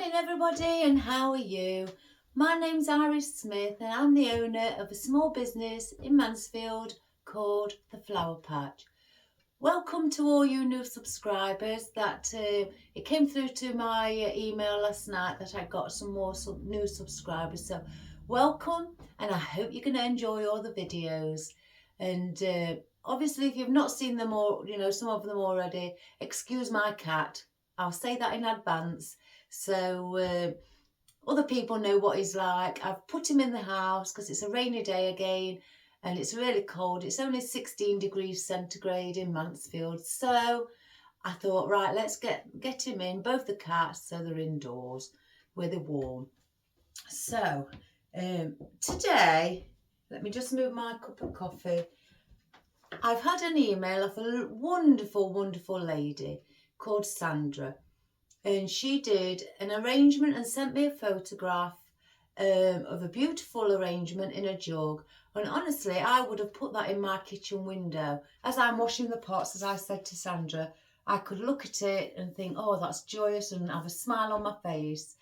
morning everybody, and how are you? My name's Iris Smith and I'm the owner of a small business in Mansfield called The Flower Patch. Welcome to all you new subscribers. It came through to my email last night that I got some more new subscribers, so welcome, and I hope you're going to enjoy all the videos. And obviously if you've not seen them all, some of them already, excuse my cat. I'll say that in advance, so other people know what he's like. I've put him in the house because it's a rainy day again and it's really cold. It's only 16 degrees centigrade in Mansfield, so I thought, right, let's get him in, both the cats, so they're indoors where they're warm. So today, let me just move my cup of coffee. I've had an email of a wonderful lady called Sandra, and she did an arrangement and sent me a photograph of a beautiful arrangement in a jug. And honestly, I would have put that in my kitchen window. As I'm washing the pots, as I said to Sandra, I could look at it and think, oh, that's joyous, and have a smile on my face.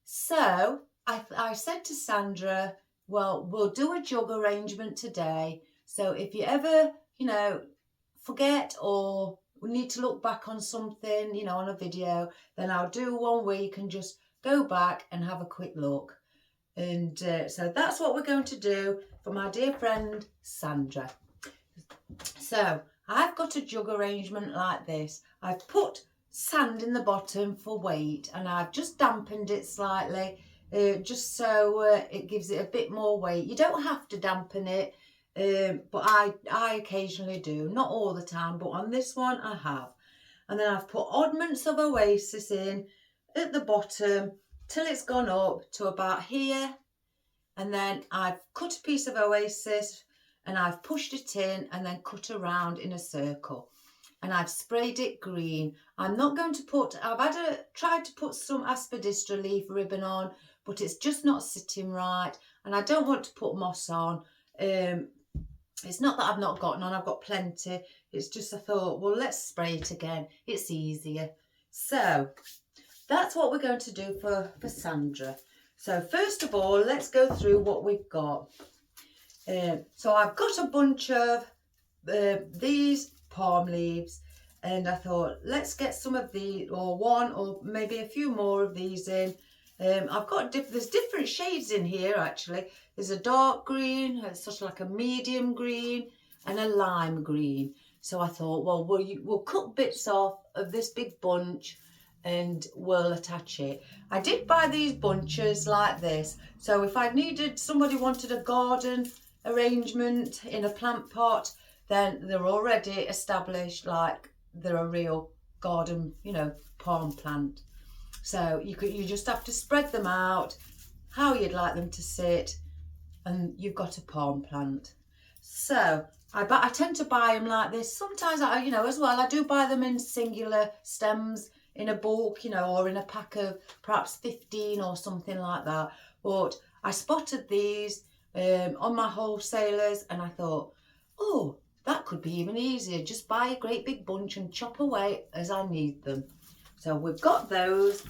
So I said to Sandra, well, we'll do a jug arrangement today. So if you ever, forget or need to look back on something, on a video, then I'll do one where you can just go back and have a quick look. And so that's what we're going to do for my dear friend Sandra. So I've got a jug arrangement like this. I've put sand in the bottom for weight, and I've just dampened it slightly, just so it gives it a bit more weight. You don't have to dampen it, but I occasionally do, not all the time, but on this one I have. And then I've put oddments of oasis in at the bottom till it's gone up to about here, and then I've cut a piece of oasis and I've pushed it in and then cut around in a circle, and I've sprayed it green. I'm not going to put, tried to put some aspidistra leaf ribbon on, but it's just not sitting right, and I don't want to put moss on. It's not that I've not got none, I've got plenty. It's just I thought, well, let's spray it again. It's easier. So that's what we're going to do for Sandra. So first of all, let's go through what we've got. So I've got a bunch of these palm leaves, and I thought, let's get some of these, or one, or maybe a few more of these in. I've got there's different shades in here actually. There's a dark green, sort of like a medium green, and a lime green. So I thought, well, we'll cut bits off of this big bunch and we'll attach it. I did buy these bunches like this, so if I needed, somebody wanted a garden arrangement in a plant pot, then they're already established, like they're a real garden, palm plant. So you just have to spread them out how you'd like them to sit, and you've got a palm plant. So I tend to buy them like this. Sometimes as well, I do buy them in singular stems in a bulk, or in a pack of perhaps 15 or something like that. But I spotted these on my wholesalers, and I thought, oh, that could be even easier. Just buy a great big bunch and chop away as I need them. So we've got those.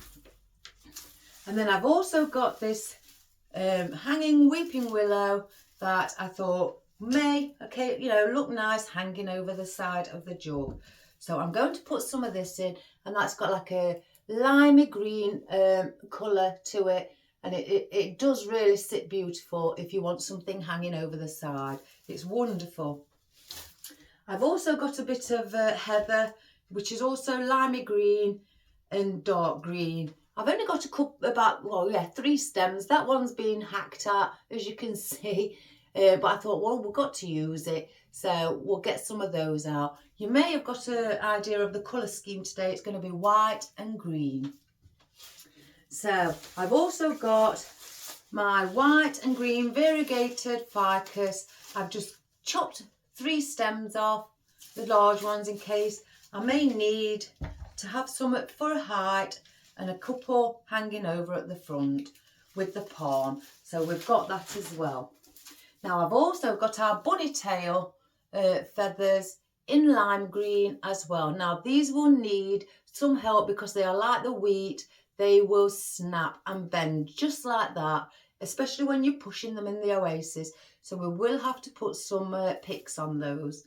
And then I've also got this hanging weeping willow that I thought may, look nice hanging over the side of the jug. So I'm going to put some of this in, and that's got like a limey green colour to it. And it does really sit beautiful if you want something hanging over the side. It's wonderful. I've also got a bit of heather, which is also limey green and dark green. I've only got about 3 stems. That one's been hacked at, as you can see. But I thought, well, we've got to use it, so we'll get some of those out. You may have got an idea of the colour scheme today. It's going to be white and green. So I've also got my white and green variegated ficus. I've just chopped 3 stems off, the large ones, in case I may need to have some for a height, and a couple hanging over at the front with the palm. So we've got that as well. Now I've also got our bunny tail feathers in lime green as well. Now these will need some help because they are like the wheat. they will snap and bend just like that, especially when you're pushing them in the oasis. So we will have to put some picks on those.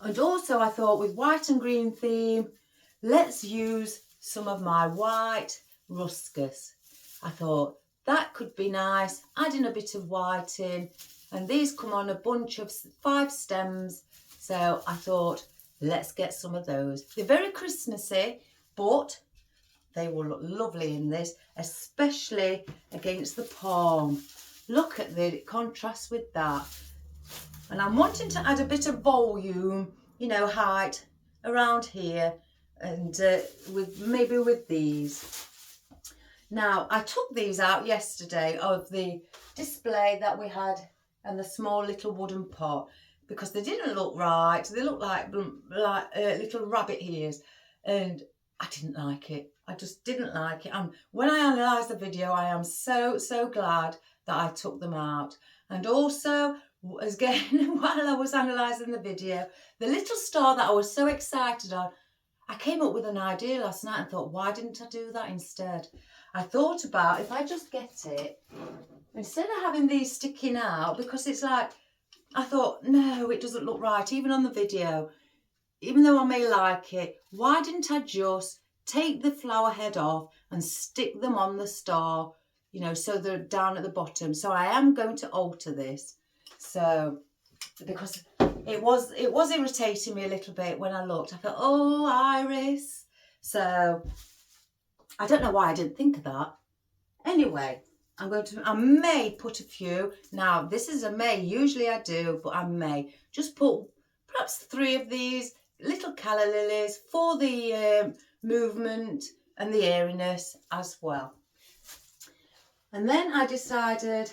And also I thought with white and green theme, let's use some of my white ruscus. I thought that could be nice, adding a bit of white in, and these come on a bunch of 5 stems. So I thought, let's get some of those. They're very Christmassy, but they will look lovely in this, especially against the palm. Look at the contrast with that. And I'm wanting to add a bit of volume, you know, height around here, and maybe with these. Now, I took these out yesterday of the display that we had and the small little wooden pot, because they didn't look right. They looked like little rabbit ears, and I didn't like it. I just didn't like it. When I analysed the video, I am so glad that I took them out. And also, again, while I was analysing the video, the little star that I was so excited on, I came up with an idea last night and thought, why didn't I do that instead? I thought about if I just get it, instead of having these sticking out, because it's like, I thought, no, it doesn't look right, even on the video. Even though I may like it, why didn't I just take the flower head off and stick them on the star, you know, so they're down at the bottom. So I am going to alter this. So, because it was irritating me a little bit when I looked. I thought, oh, Iris. So I don't know why I didn't think of that. Anyway, I may put a few. Now, this is a may. Usually I do, but I may just put perhaps 3 of these little calla lilies for the movement and the airiness as well. And then I decided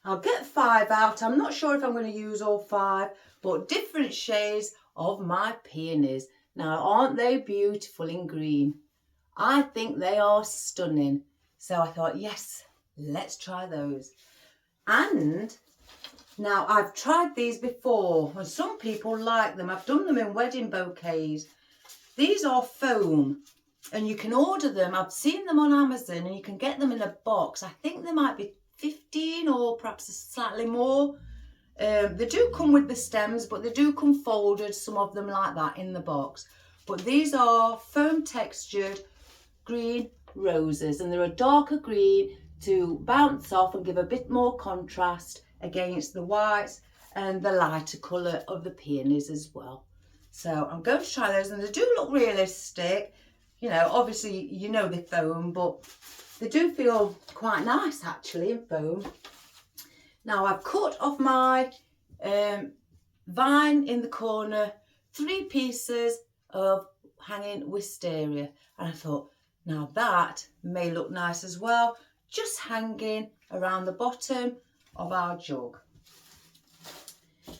I'll get 5 out. I'm not sure if I'm going to use all 5, but different shades of my peonies. Now, aren't they beautiful in green? I think they are stunning. So I thought, yes, let's try those. And now I've tried these before, and some people like them. I've done them in wedding bouquets. These are foam, and you can order them. I've seen them on Amazon, and you can get them in a box. I think they might be 15 or perhaps slightly more. They do come with the stems, but they do come folded, some of them like that in the box. But these are foam textured green roses, and they're a darker green to bounce off and give a bit more contrast against the whites and the lighter colour of the peonies as well. So I'm going to try those, and they do look realistic. You know, obviously, you know they're foam, but they do feel quite nice actually in foam. Now I've cut off my vine in the corner, 3 pieces of hanging wisteria, and I thought, now that may look nice as well, just hanging around the bottom of our jug.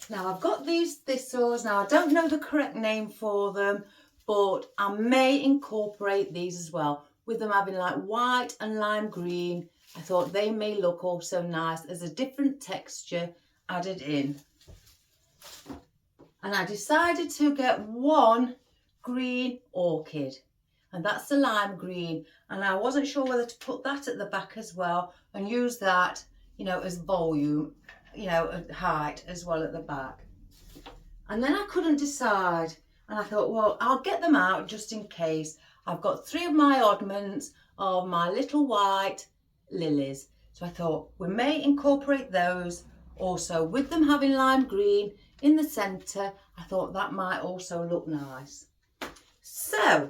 Now I've got these thistles. Now I don't know the correct name for them, but I may incorporate these as well, with them having like white and lime green. I thought they may look also nice as a different texture added in. And I decided to get 1 green orchid, and that's the lime green, and I wasn't sure whether to put that at the back as well and use that, you know, as volume, you know, height as well at the back. And then I couldn't decide, and I thought, well, I'll get them out just in case. I've got 3 of my oddments of my little white lilies, so I thought we may incorporate those also with them having lime green in the centre. I thought that might also look nice. So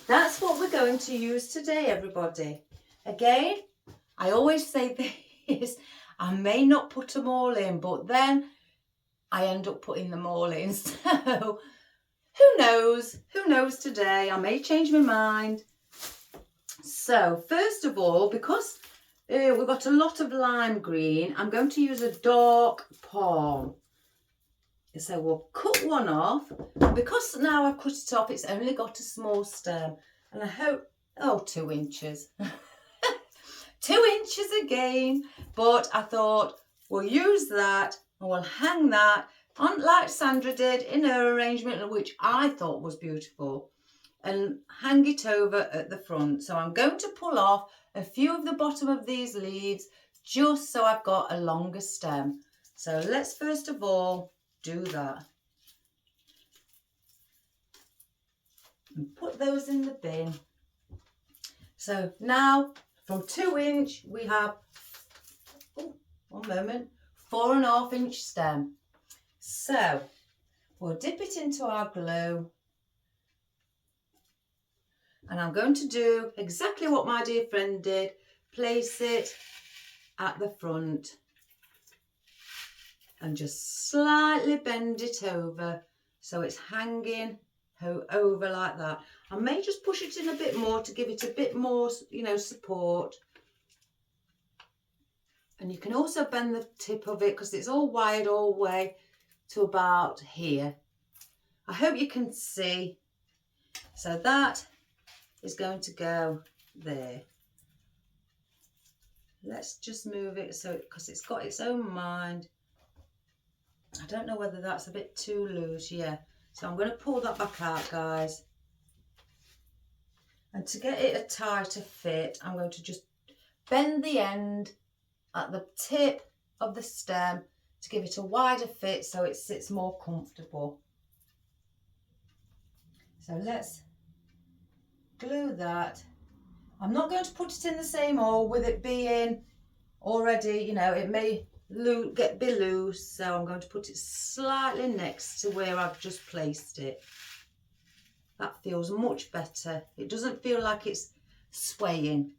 that's what we're going to use today, everybody. Again, I always say this, I may not put them all in, but then I end up putting them all in. So who knows today, I may change my mind. So first of all, because we've got a lot of lime green, I'm going to use a dark palm. So we'll cut one off, and because now I've cut it off, it's only got a small stem, and I hope, oh, 2 inches. 2 inches again, but I thought we'll use that and we'll hang that on like Sandra did in her arrangement, which I thought was beautiful. and hang it over at the front. So I'm going to pull off a few of the bottom of these leaves just so I've got a longer stem. So let's first of all do that. And put those in the bin. So now from 2 inch we have, oh, 1 moment, 4.5 inch stem. So we'll dip it into our glue. And I'm going to do exactly what my dear friend did. Place it at the front and just slightly bend it over so it's hanging over like that. I may just push it in a bit more to give it a bit more, you know, support. And you can also bend the tip of it because it's all wired all the way to about here. I hope you can see. So that is going to go there. Let's just move it so, because it's got its own mind. I don't know whether that's a bit too loose. Yeah, so I'm going to pull that back out, guys. And to get it a tighter fit, I'm going to just bend the end at the tip of the stem to give it a wider fit so it sits more comfortable. So let's glue that. I'm not going to put it in the same hole with it being already, you know, it may be loose, so I'm going to put it slightly next to where I've just placed it. That feels much better. It doesn't feel like it's swaying.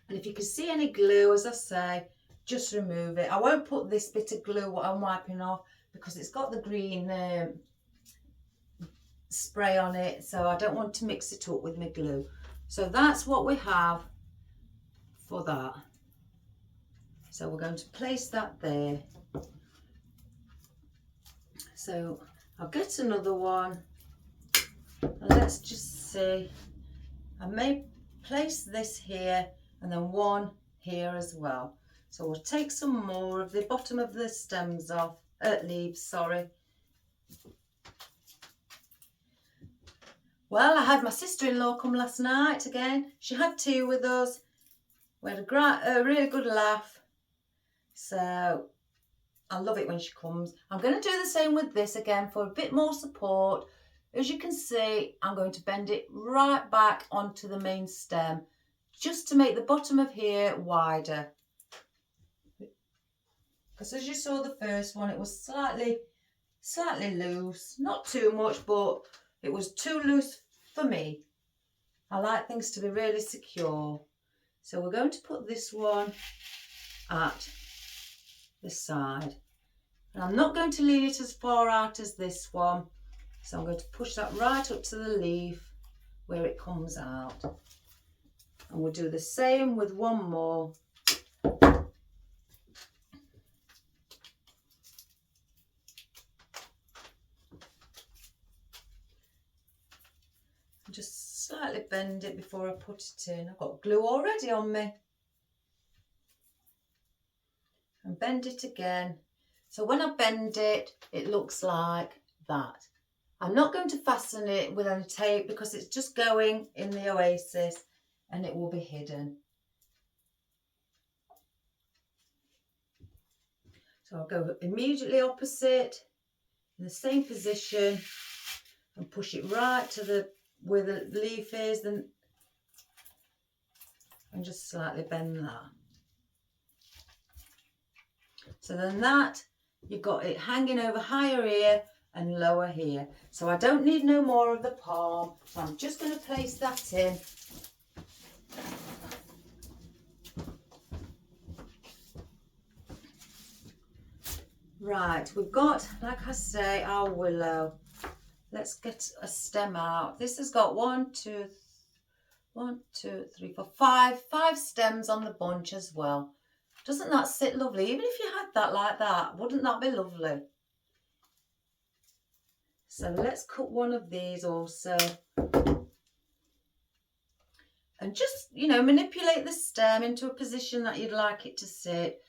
And if you can see any glue, as I say, just remove it. I won't put this bit of glue what I'm wiping off because it's got the green spray on it, so I don't want to mix it up with my glue. So that's what we have for that. So we're going to place that there. So I'll get another one. And let's just see. I may place this here and then one here as well. So we'll take some more of the bottom of the stems off, leaves, sorry. Well, I had my sister-in-law come last night again. She had tea with us. We had a really good laugh. So I love it when she comes. I'm going to do the same with this again for a bit more support. As you can see, I'm going to bend it right back onto the main stem just to make the bottom of here wider. Because as you saw the first one, it was slightly loose. Not too much, but it was too loose for me. I like things to be really secure. So we're going to put this one at the side. And I'm not going to leave it as far out as this one. So I'm going to push that right up to the leaf where it comes out. And we'll do the same with one more. Just slightly bend it before I put it in. I've got glue already on me. And bend it again. So when I bend it, it looks like that. I'm not going to fasten it with any tape because it's just going in the oasis and it will be hidden. So I'll go immediately opposite in the same position and push it right to where the leaf is and just slightly bend that. So then that, you've got it hanging over higher here and lower here. So I don't need no more of the palm. So I'm just going to place that in. Right, we've got, like I say, our willow. Let's get a stem out. This has got 5 stems on the bunch as well. Doesn't that sit lovely? Even if you had that like that, wouldn't that be lovely? So let's cut one of these also. And just, you know, manipulate the stem into a position that you'd like it to sit.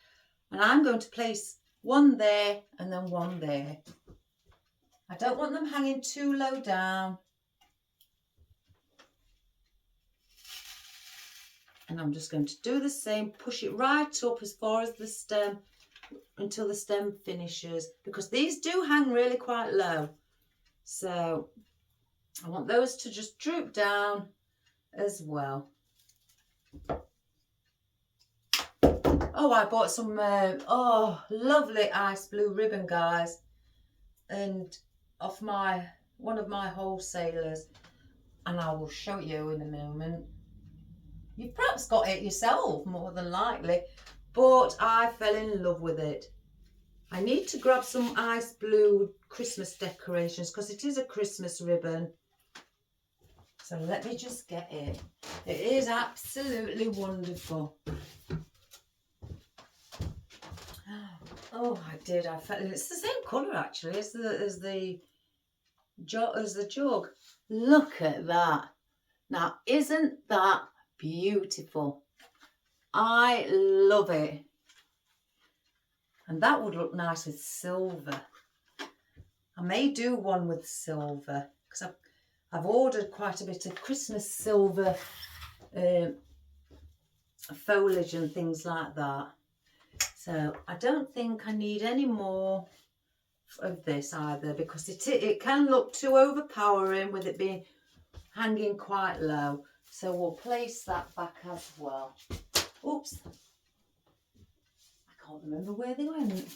And I'm going to place one there and then one there. I don't want them hanging too low down. And I'm just going to do the same, push it right up as far as the stem, until the stem finishes, because these do hang really quite low. So I want those to just droop down as well. Oh, I bought some, lovely ice blue ribbon, guys. And off one of my wholesalers. And I will show you in a moment. You've perhaps got it yourself, more than likely. But I fell in love with it. I need to grab some ice blue Christmas decorations because it is a Christmas ribbon. So let me just get it. It is absolutely wonderful. Oh, I did. I felt it's the same colour actually as the jug. Look at that. Now, isn't that beautiful? I love it. And that would look nice with silver. I may do one with silver because I've ordered quite a bit of Christmas silver foliage and things like that. So I don't think I need any more of this either, because it can look too overpowering with it being hanging quite low. So we'll place that back as well. Oops. I can't remember where they went.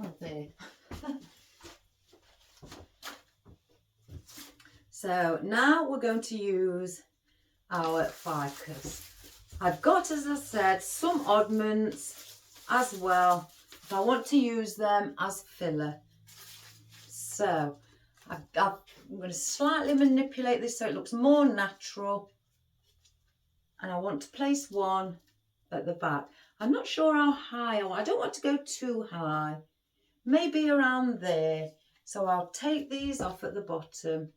Oh, there. So now we're going to use our ficus. I've got, as I said, some oddments as well, if I want to use them as filler. So I'm going to slightly manipulate this so it looks more natural. And I want to place one at the back. I'm not sure how high I want. I don't want to go too high. Maybe around there. So I'll take these off at the bottom.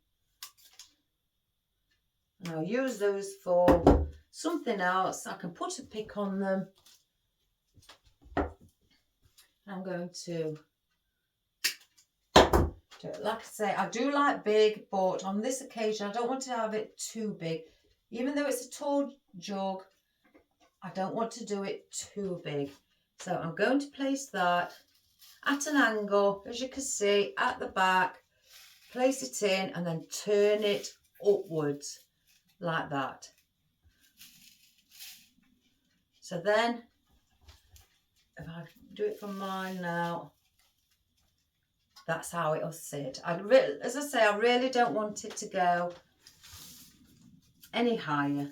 And I'll use those for something else. I can put a pick on them. I'm going to do it. Like I say, I do like big, but on this occasion I don't want to have it too big. Even though it's a tall jug, I don't want to do it too big. So I'm going to place that at an angle, as you can see, at the back. Place it in and then turn it upwards like that. So then, if I do it from mine now, that's how it'll sit. As I say, I really don't want it to go any higher.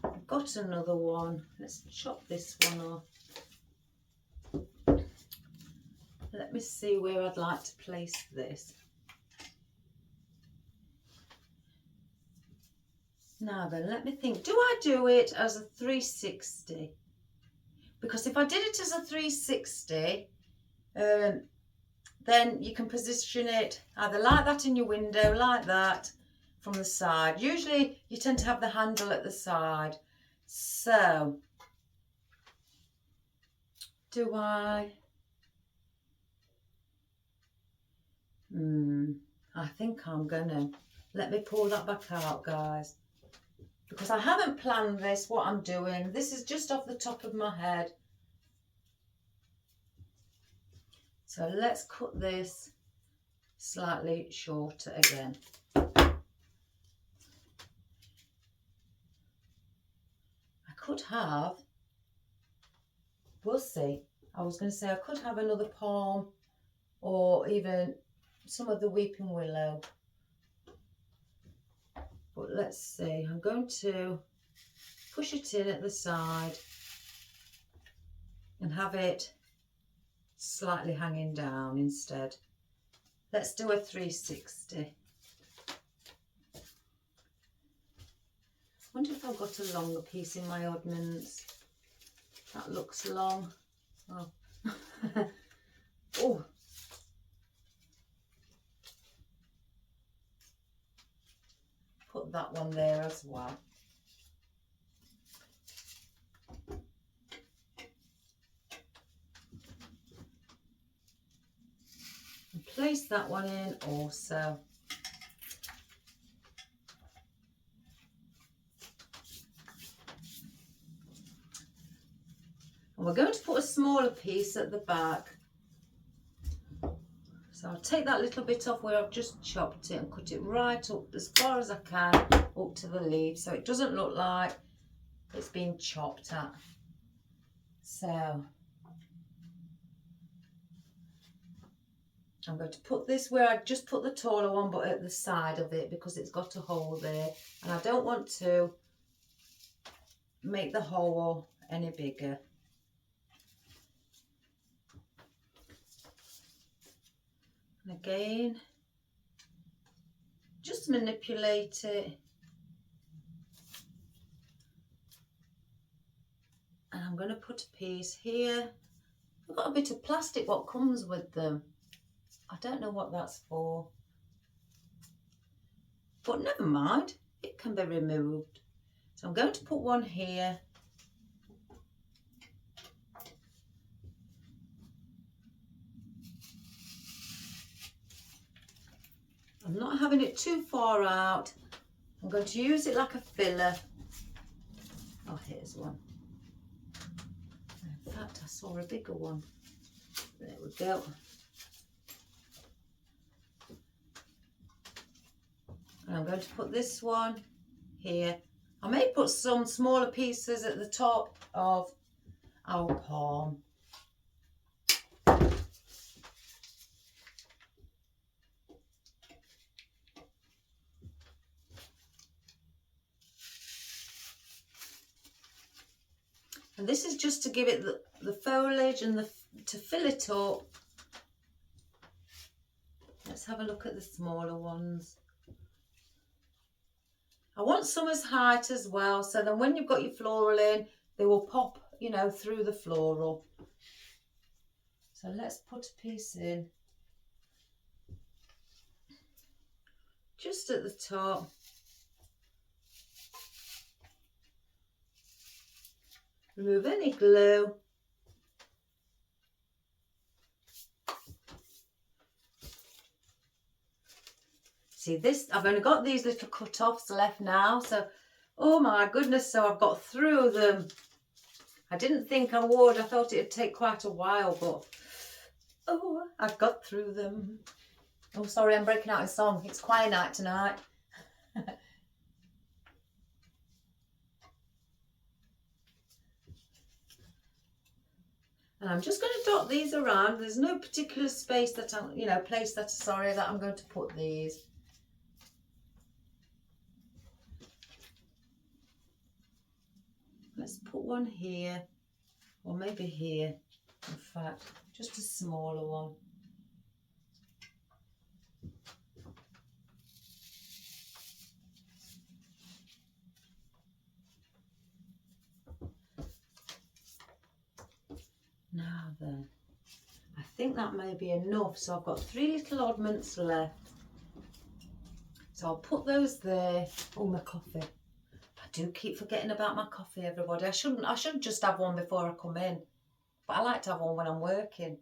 I've got another one. Let's chop this one off. Let me see where I'd like to place this. Now then, let me think. Do I do it as a 360? Because if I did it as a 360, then you can position it either like that in your window, like that from the side. Usually you tend to have the handle at the side. So, do I? I think I'm gonna. Let me pull that back out, guys. Because I haven't planned this, what I'm doing. This is just off the top of my head. So let's cut this slightly shorter again. I could have, we'll see. I was going to say I could have another palm or even some of the weeping willow. But let's see, I'm going to push it in at the side and have it slightly hanging down instead. Let's do a 360. I wonder if I've got a longer piece in my oddments. That looks long. Oh. Oh. Put that one there as well. And place that one in also. And we're going to put a smaller piece at the back. So I'll take that little bit off where I've just chopped it and cut it right up as far as I can up to the leaf, so it doesn't look like it's been chopped at. So I'm going to put this where I just put the taller one, but at the side of it, because it's got a hole there, and I don't want to make the hole any bigger. And again, just manipulate it. And I'm going to put a piece here. I've got a bit of plastic what comes with them. I don't know what that's for. But never mind, it can be removed. So I'm going to put one here. I'm not having it too far out. I'm going to use it like a filler. Oh, here's one. In fact, I saw a bigger one. There we go. And I'm going to put this one here. I may put some smaller pieces at the top of our palm. And this is just to give it the foliage and to fill it up. Let's have a look at the smaller ones. I want some as height as well, so then when you've got your floral in, they will pop, you know, through the floral. So let's put a piece in just at the top. Remove any glue. See this, I've only got these little cut-offs left now, so, oh my goodness, so I've got through them. I didn't think I would, I thought it'd take quite a while, but, oh, I've got through them. Oh, sorry, I'm breaking out in song, it's choir night tonight. And I'm just going to dot these around. There's no particular space that I'm, you know, place that, sorry, that I'm going to put these. Let's put one here, or maybe here, in fact, just a smaller one. Now then, I think that may be enough. So I've got 3 little oddments left. So I'll put those there. Oh, my coffee. I do keep forgetting about my coffee, everybody. I should just have one before I come in. But I like to have one when I'm working.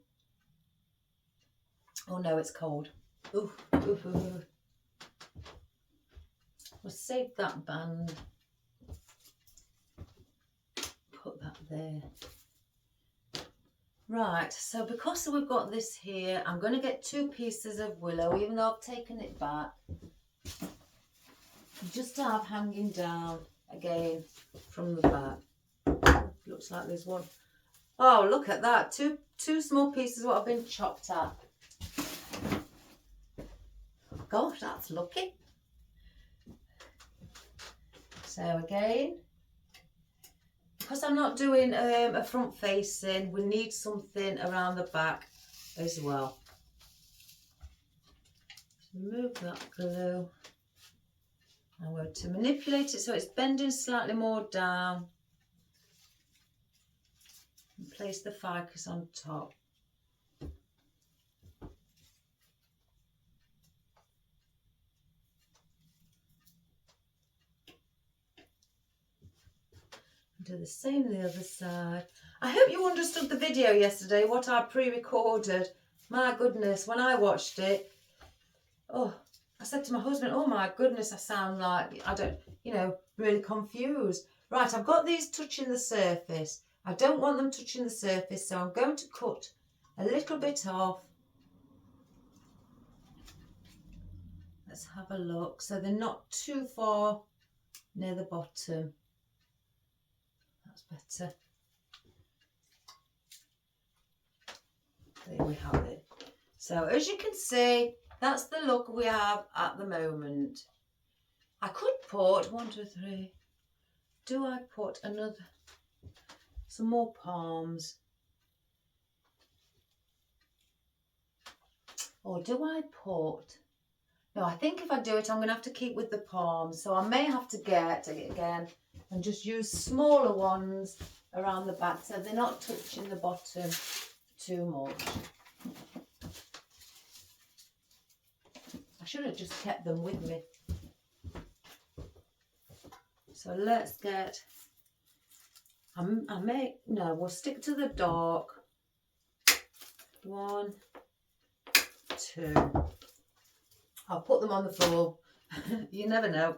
Oh no, it's cold. Ooh, ooh, ooh, ooh. We'll save that band. Put that there. Right, so because we've got this here, I'm going to get 2 pieces of willow, even though I've taken it back. Just to have hanging down again from the back. Looks like there's one. Oh, look at that. Two small pieces what have been chopped at. Gosh, that's lucky. So again, because I'm not doing a front facing, we need something around the back as well. Remove that glue. I'm going to manipulate it so it's bending slightly more down. And place the ficus on top. Do the same on the other side. I hope you understood the video yesterday, what I pre-recorded. My goodness, when I watched it, oh, I said to my husband, oh my goodness, I sound like, I don't, you know, really confused. Right, I've got these touching the surface. I don't want them touching the surface, so I'm going to cut a little bit off. Let's have a look. So they're not too far near the bottom. That's better. There we have it. So as you can see, that's the look we have at the moment. I could put 1, 2, 3. Do I put some more palms? Or do I put... No, I think if I do it, I'm going to have to keep with the palms. So I may have to get it again and just use smaller ones around the back so they're not touching the bottom too much. I should have just kept them with me. So let's get... we'll stick to the dark. 1, 2. I'll put them on the floor. You never know.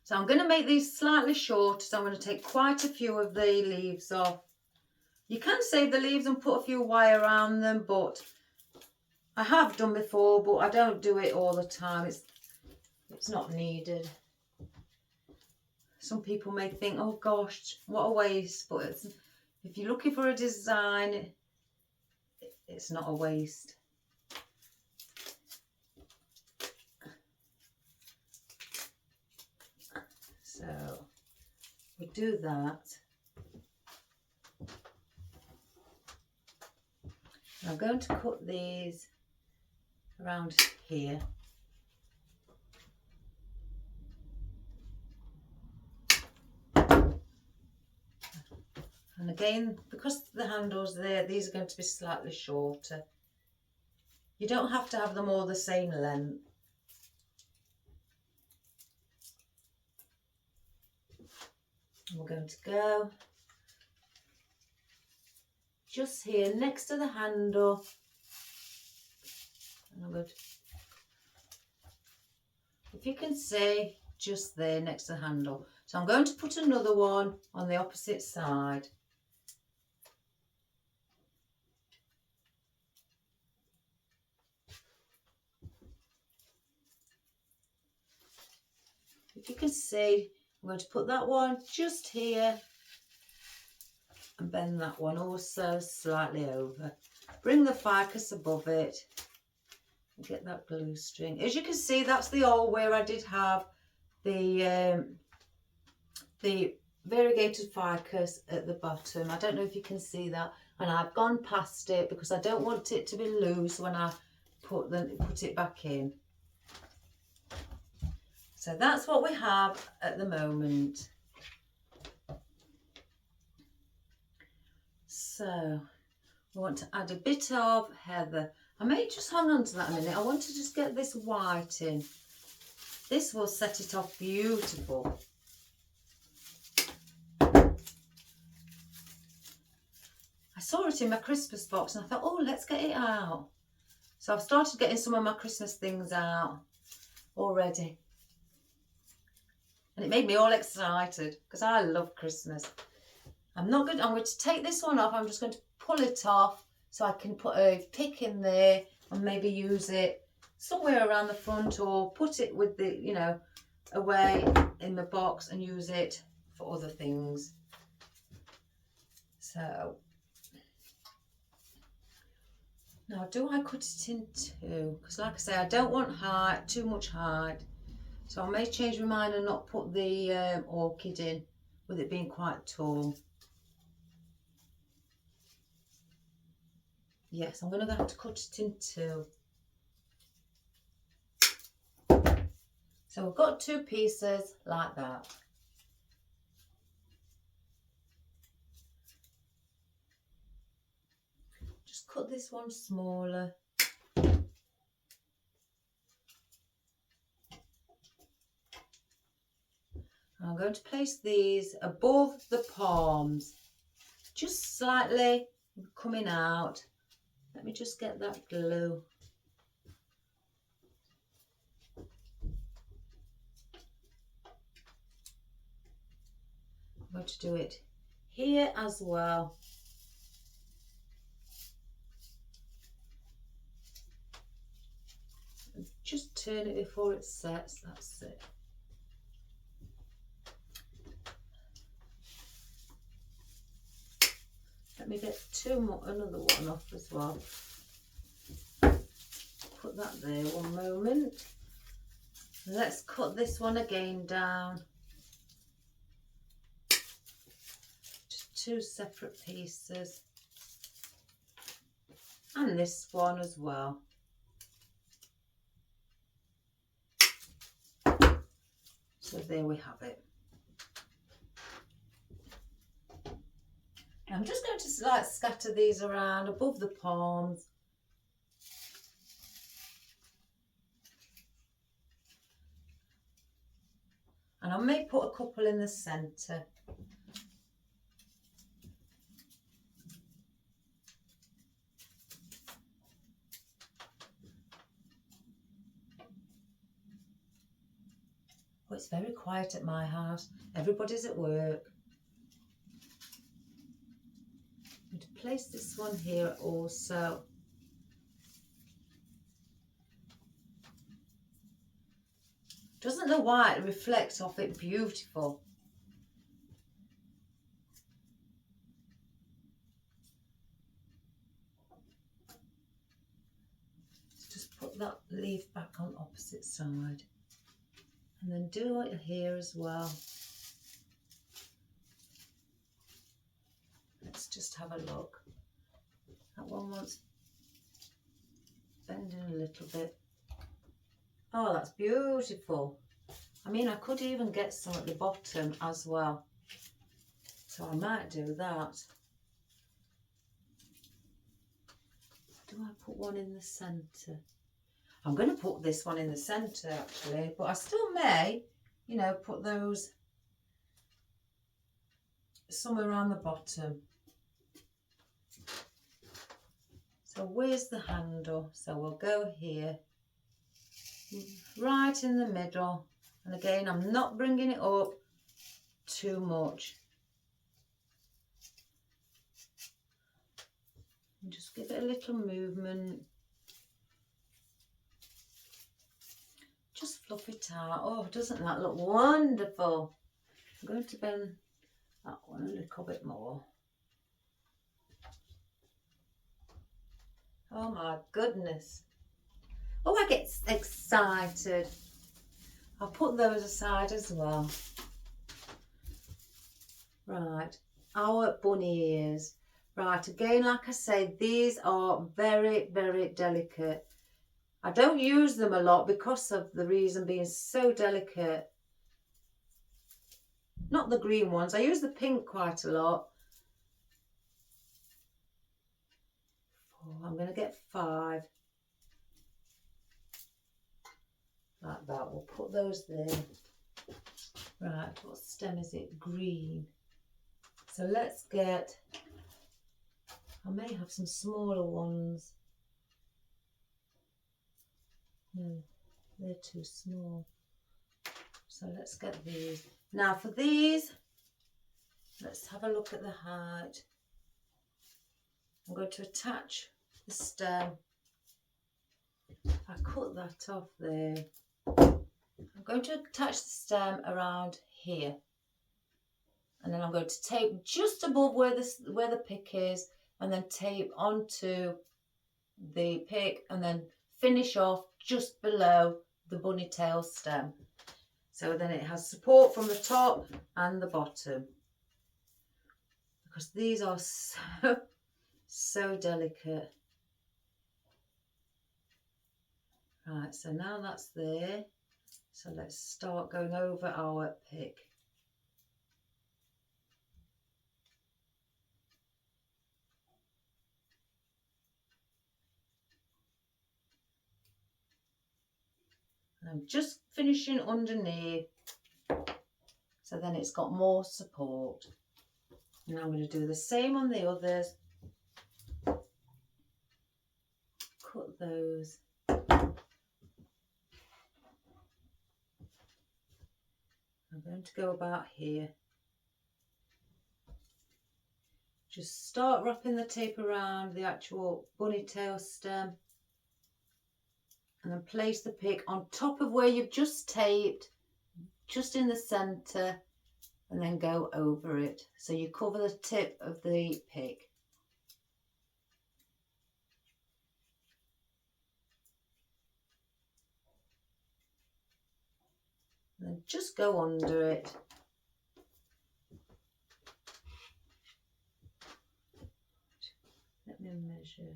So I'm going to make these slightly short. So I'm going to take quite a few of the leaves off. You can save the leaves and put a few wire around them, but I have done before, but I don't do it all the time. It's not needed. Some people may think, oh gosh, what a waste. But if you're looking for a design, it's not a waste. So we'll do that. I'm going to cut these around here. And again, because the handles there, these are going to be slightly shorter. You don't have to have them all the same length. And we're going to go just here next to the handle. And I'm going to, if you can see, just there next to the handle. So I'm going to put another one on the opposite side. If you can see, I'm going to put that one just here and bend that one also slightly over. Bring the ficus above it and get that glue string. As you can see, that's the hole where I did have the variegated ficus at the bottom. I don't know if you can see that, and I've gone past it because I don't want it to be loose when I put it back in. So that's what we have at the moment. So we want to add a bit of heather. I may just hang on to that a minute. I want to just get this white in. This will set it off beautiful. I saw it in my Christmas box and I thought, oh, let's get it out. So I've started getting some of my Christmas things out already. And it made me all excited because I love Christmas. I'm going to take this one off. I'm just going to pull it off so I can put a pick in there and maybe use it somewhere around the front, or put it with the, you know, away in the box and use it for other things. So now, do I cut it in two? Because like I say, I don't want too much height. So I may change my mind and not put the orchid in with it being quite tall. Yes, I'm going to have to cut it in two. So we've got two pieces like that. Just cut this one smaller. I'm going to place these above the palms, just slightly coming out. Let me just get that glue. I'm going to do it here as well. Just turn it before it sets, that's it. Let me get another one off as well. Put that there one moment. Let's cut this one again down. Just 2 separate pieces. And this one as well. So there we have it. I'm just going to like scatter these around above the palms. And I may put a couple in the centre. Oh, it's very quiet at my house. Everybody's at work. I'm going to place this one here also. Doesn't the white reflect off it beautiful? Just put that leaf back on opposite side. And then do it here as well. Let's just have a look. That one wants bending a little bit. Oh, that's beautiful. I mean, I could even get some at the bottom as well. So I might do that. Do I put one in the centre? I'm going to put this one in the centre actually, but I still may, you know, put those somewhere around the bottom. So where's the handle? So we'll go here, right in the middle. And again, I'm not bringing it up too much. And just give it a little movement. Just fluff it out. Oh, doesn't that look wonderful? I'm going to bend that one a little bit more. Oh my goodness. Oh, I get excited. I'll put those aside as well. Right, our bunny ears. Right, again, like I say, these are very, very delicate. I don't use them a lot because of the reason being so delicate. Not the green ones. I use the pink quite a lot. I'm going to get 5. Like that. We'll put those there. Right, what stem is it? Green. So let's get, I may have some smaller ones. No, they're too small. So let's get these. Now for these, let's have a look at the height. I'm going to attach the stem. I cut that off there. I'm going to attach the stem around here. And then I'm going to tape just above where the pick is, and then tape onto the pick, and then finish off just below the bunny tail stem. So then it has support from the top and the bottom. Because these are so delicate. Right, so now that's there. So let's start going over our pick. I'm just finishing underneath, so then it's got more support. Now I'm going to do the same on the others. Cut those. I'm going to go about here. just start wrapping the tape around the actual bunny tail stem, and then place the pick on top of where you've just taped, just in the centre, and then go over it. So you cover the tip of the pick. And then just go under it. Let me measure.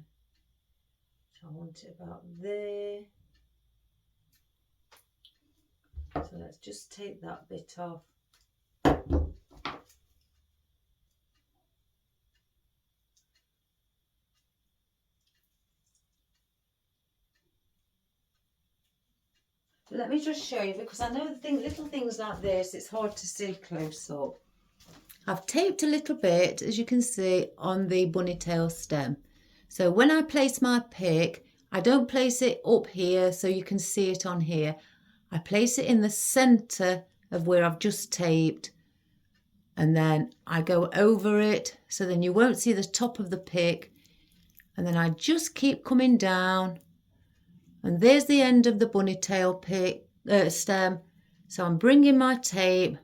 So I want it about there. So let's just take that bit off. Let me just show you, because I know little things like this, it's hard to see close up. I've taped a little bit, as you can see, on the bunny tail stem. So when I place my pick, I don't place it up here so you can see it on here. I place it in the centre of where I've just taped, and then I go over it, so then you won't see the top of the pick, and then I just keep coming down, and there's the end of the bunny tail pick stem. So I'm bringing my tape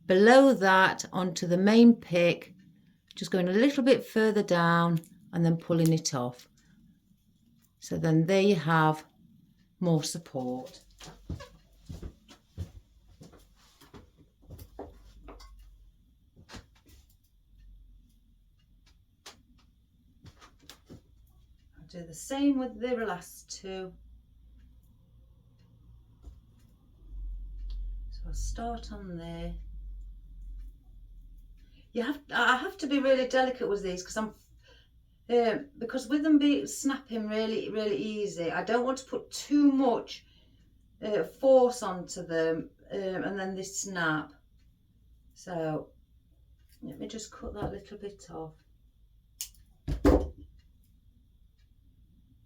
below that onto the main pick, just going a little bit further down and then pulling it off. So then there you have more support. Do the same with the last two. So I'll start on there. I have to be really delicate with these, because with them snapping really easy, I don't want to put too much force onto them, and then they snap. So let me just cut that little bit off.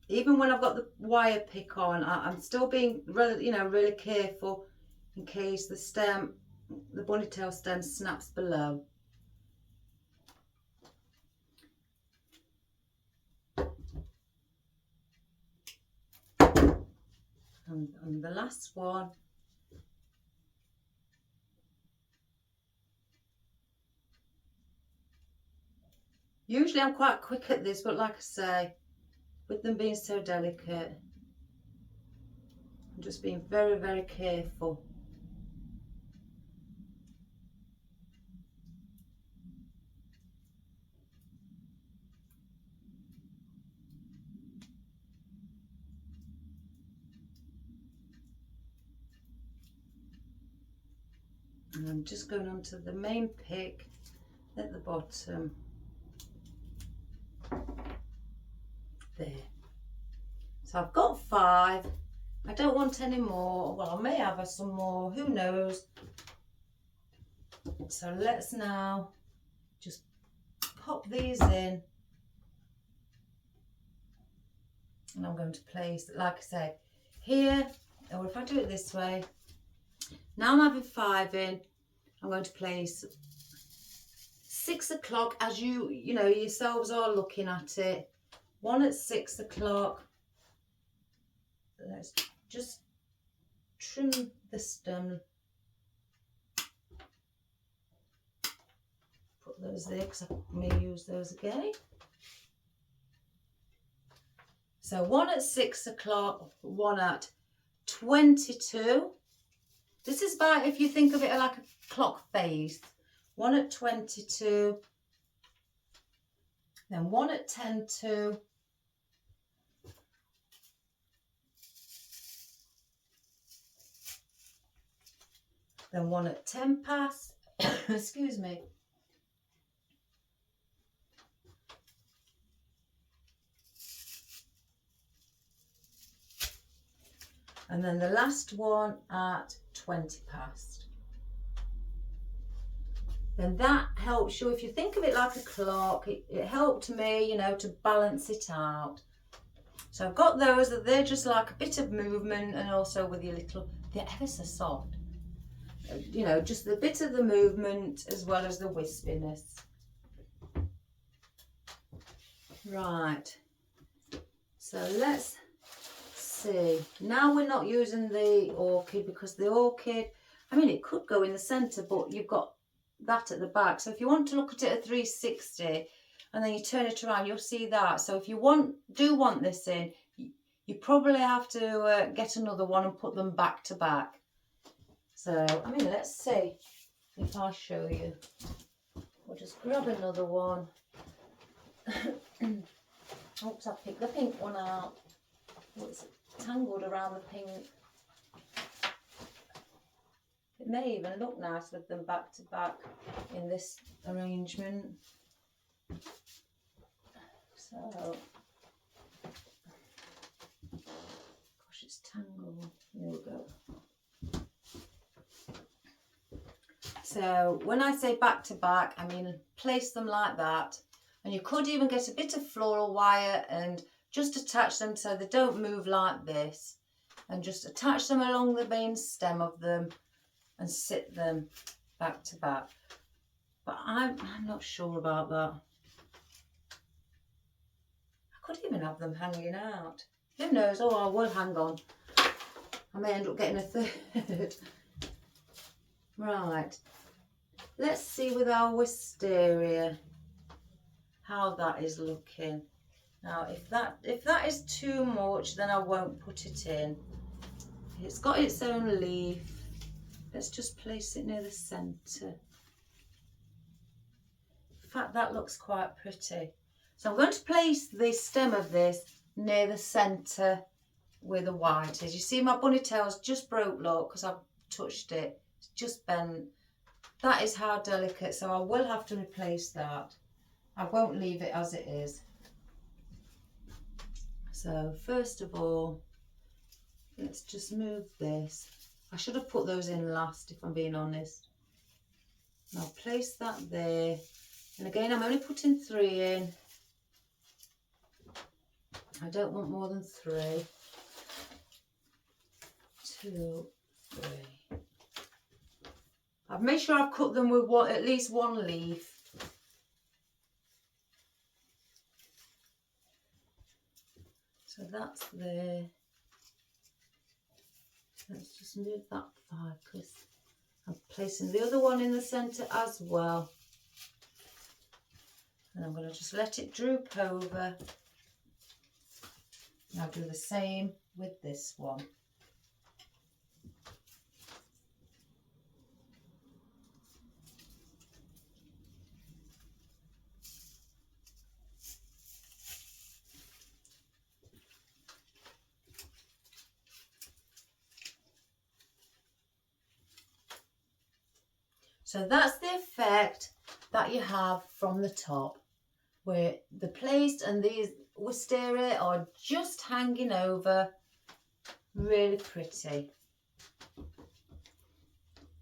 Even when I've got the wire pick on, I'm still being really careful in case the bunny tail stem snaps below. And the last one. Usually I'm quite quick at this, but like I say, with them being so delicate, I'm just being very careful. And I'm just going onto the main pick at the bottom. There. So I've got 5. I don't want any more. Well, I may have some more, who knows. So let's now just pop these in. And I'm going to place, like I say, here, or if I do it this way, now I'm having 5 in, I'm going to place 6 o'clock as you yourselves are looking at it. 1 at 6 o'clock. Let's just trim the stem. Put those there because I may use those again. So 1 at 6 o'clock, 1 at 22. This is by, if you think of it like a clock face. 1 at 22. Then 1 at 10 to. Then 1 at 10 past. Excuse me. And then the last one at 20 past. Then that helps you, if you think of it like a clock, it helped me, to balance it out. So I've got those, that they're just like a bit of movement, and also with your little, they're ever so soft. Just a bit of the movement as well as the wispiness. Right, so let's see. Now we're not using the orchid because the orchid, I mean, it could go in the centre, but you've got that at the back. So if you want to look at it at 360 and then you turn it around, you'll see that. So if you do want this in, you probably have to get another one and put them back to back. So, I mean, let's see if I show you. We'll just grab another one. Oops, I picked the pink one out. Oh, it's tangled around the pink. It may even look nice with them back to back in this arrangement. So, gosh, it's tangled. There we go. So when I say back to back, I mean place them like that. And you could even get a bit of floral wire and just attach them so they don't move like this. And just attach them along the main stem of them and sit them back to back. But I'm not sure about that. I could even have them hanging out. Who knows? Oh, I will hang on. I may end up getting a third. Right. Let's see with our wisteria how that is looking. Now, if that is too much, then I won't put it in. It's got its own leaf. Let's just place it near the centre. In fact, that looks quite pretty. So I'm going to place the stem of this near the centre where the white is. You see my bunny tail's just broke, look, because I've touched it. It's just bent. That is how delicate, so I will have to replace that. I won't leave it as it is. So first of all, let's just move this. I should have put those in last, if I'm being honest. And I'll place that there. And again, I'm only putting 3 in. I don't want more than 3. 2, 3. I've made sure I've cut them with at least 1 leaf. So that's there. Let's just move that ficus. I'm placing the other one in the centre as well. And I'm going to just let it droop over. And I'll do the same with this one. So that's the effect that you have from the top, where the placed and these wisteria are just hanging over. Really pretty.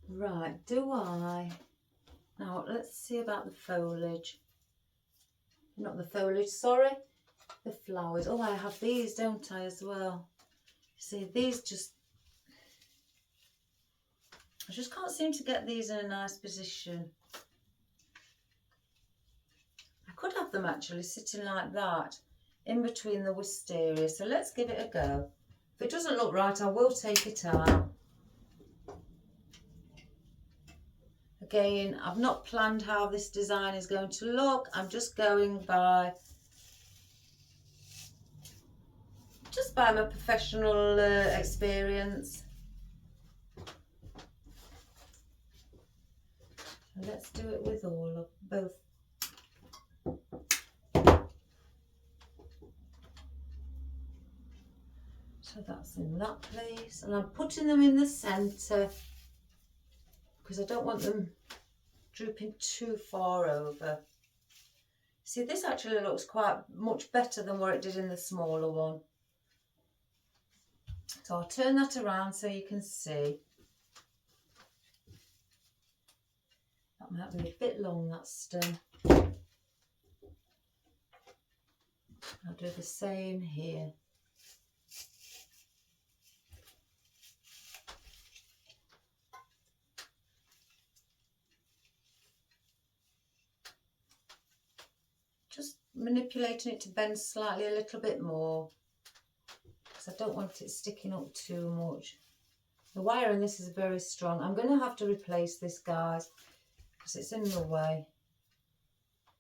Right, now let's see about the foliage. Not the foliage, sorry, the flowers. Oh, I have these, don't I, as well? See, these I just can't seem to get these in a nice position. I could have them actually sitting like that in between the wisteria. So let's give it a go. If it doesn't look right, I will take it out. Again, I've not planned how this design is going to look. I'm just going by my professional experience. Let's do it with both. So that's in that place, and I'm putting them in the centre because I don't want them drooping too far over. See, this actually looks quite much better than what it did in the smaller one. So I'll turn that around so you can see. That might be a bit long, that stem. I'll do the same here. Just manipulating it to bend slightly a little bit more, because I don't want it sticking up too much. The wire in this is very strong. I'm going to have to replace this, guys, because it's in the way.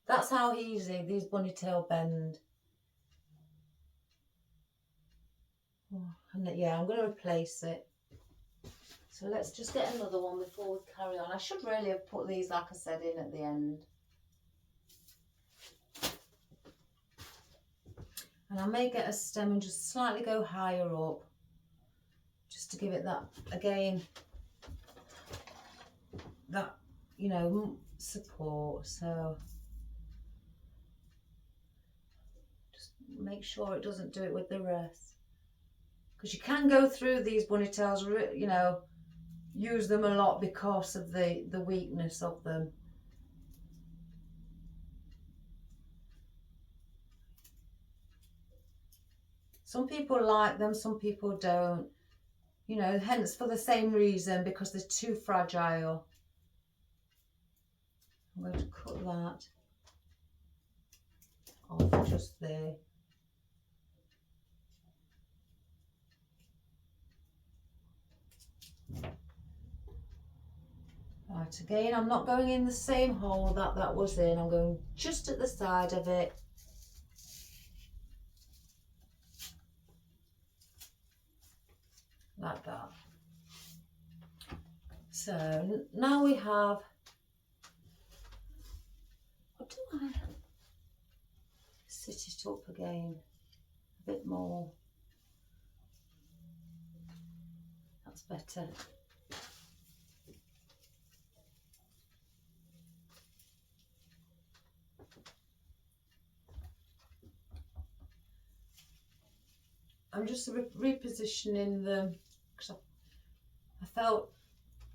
That's how easy these bunny tail bend. And yeah, I'm going to replace it. So let's just get another one before we carry on. I should really have put these, like I said, in at the end. And I may get a stem and just slightly go higher up, just to give it that, again, that, you know, support. So just make sure it doesn't do it with the rest, because you can go through these bunny tails, you know, use them a lot because of the weakness of them. Some people like them, some people don't, you know, hence for the same reason, because they're too fragile. I'm going to cut that off just there. Right, again, I'm not going in the same hole that was in. I'm going just at the side of it. Like that. So now we have, what do I sit it up again a bit more? That's better. I'm just repositioning them, because I felt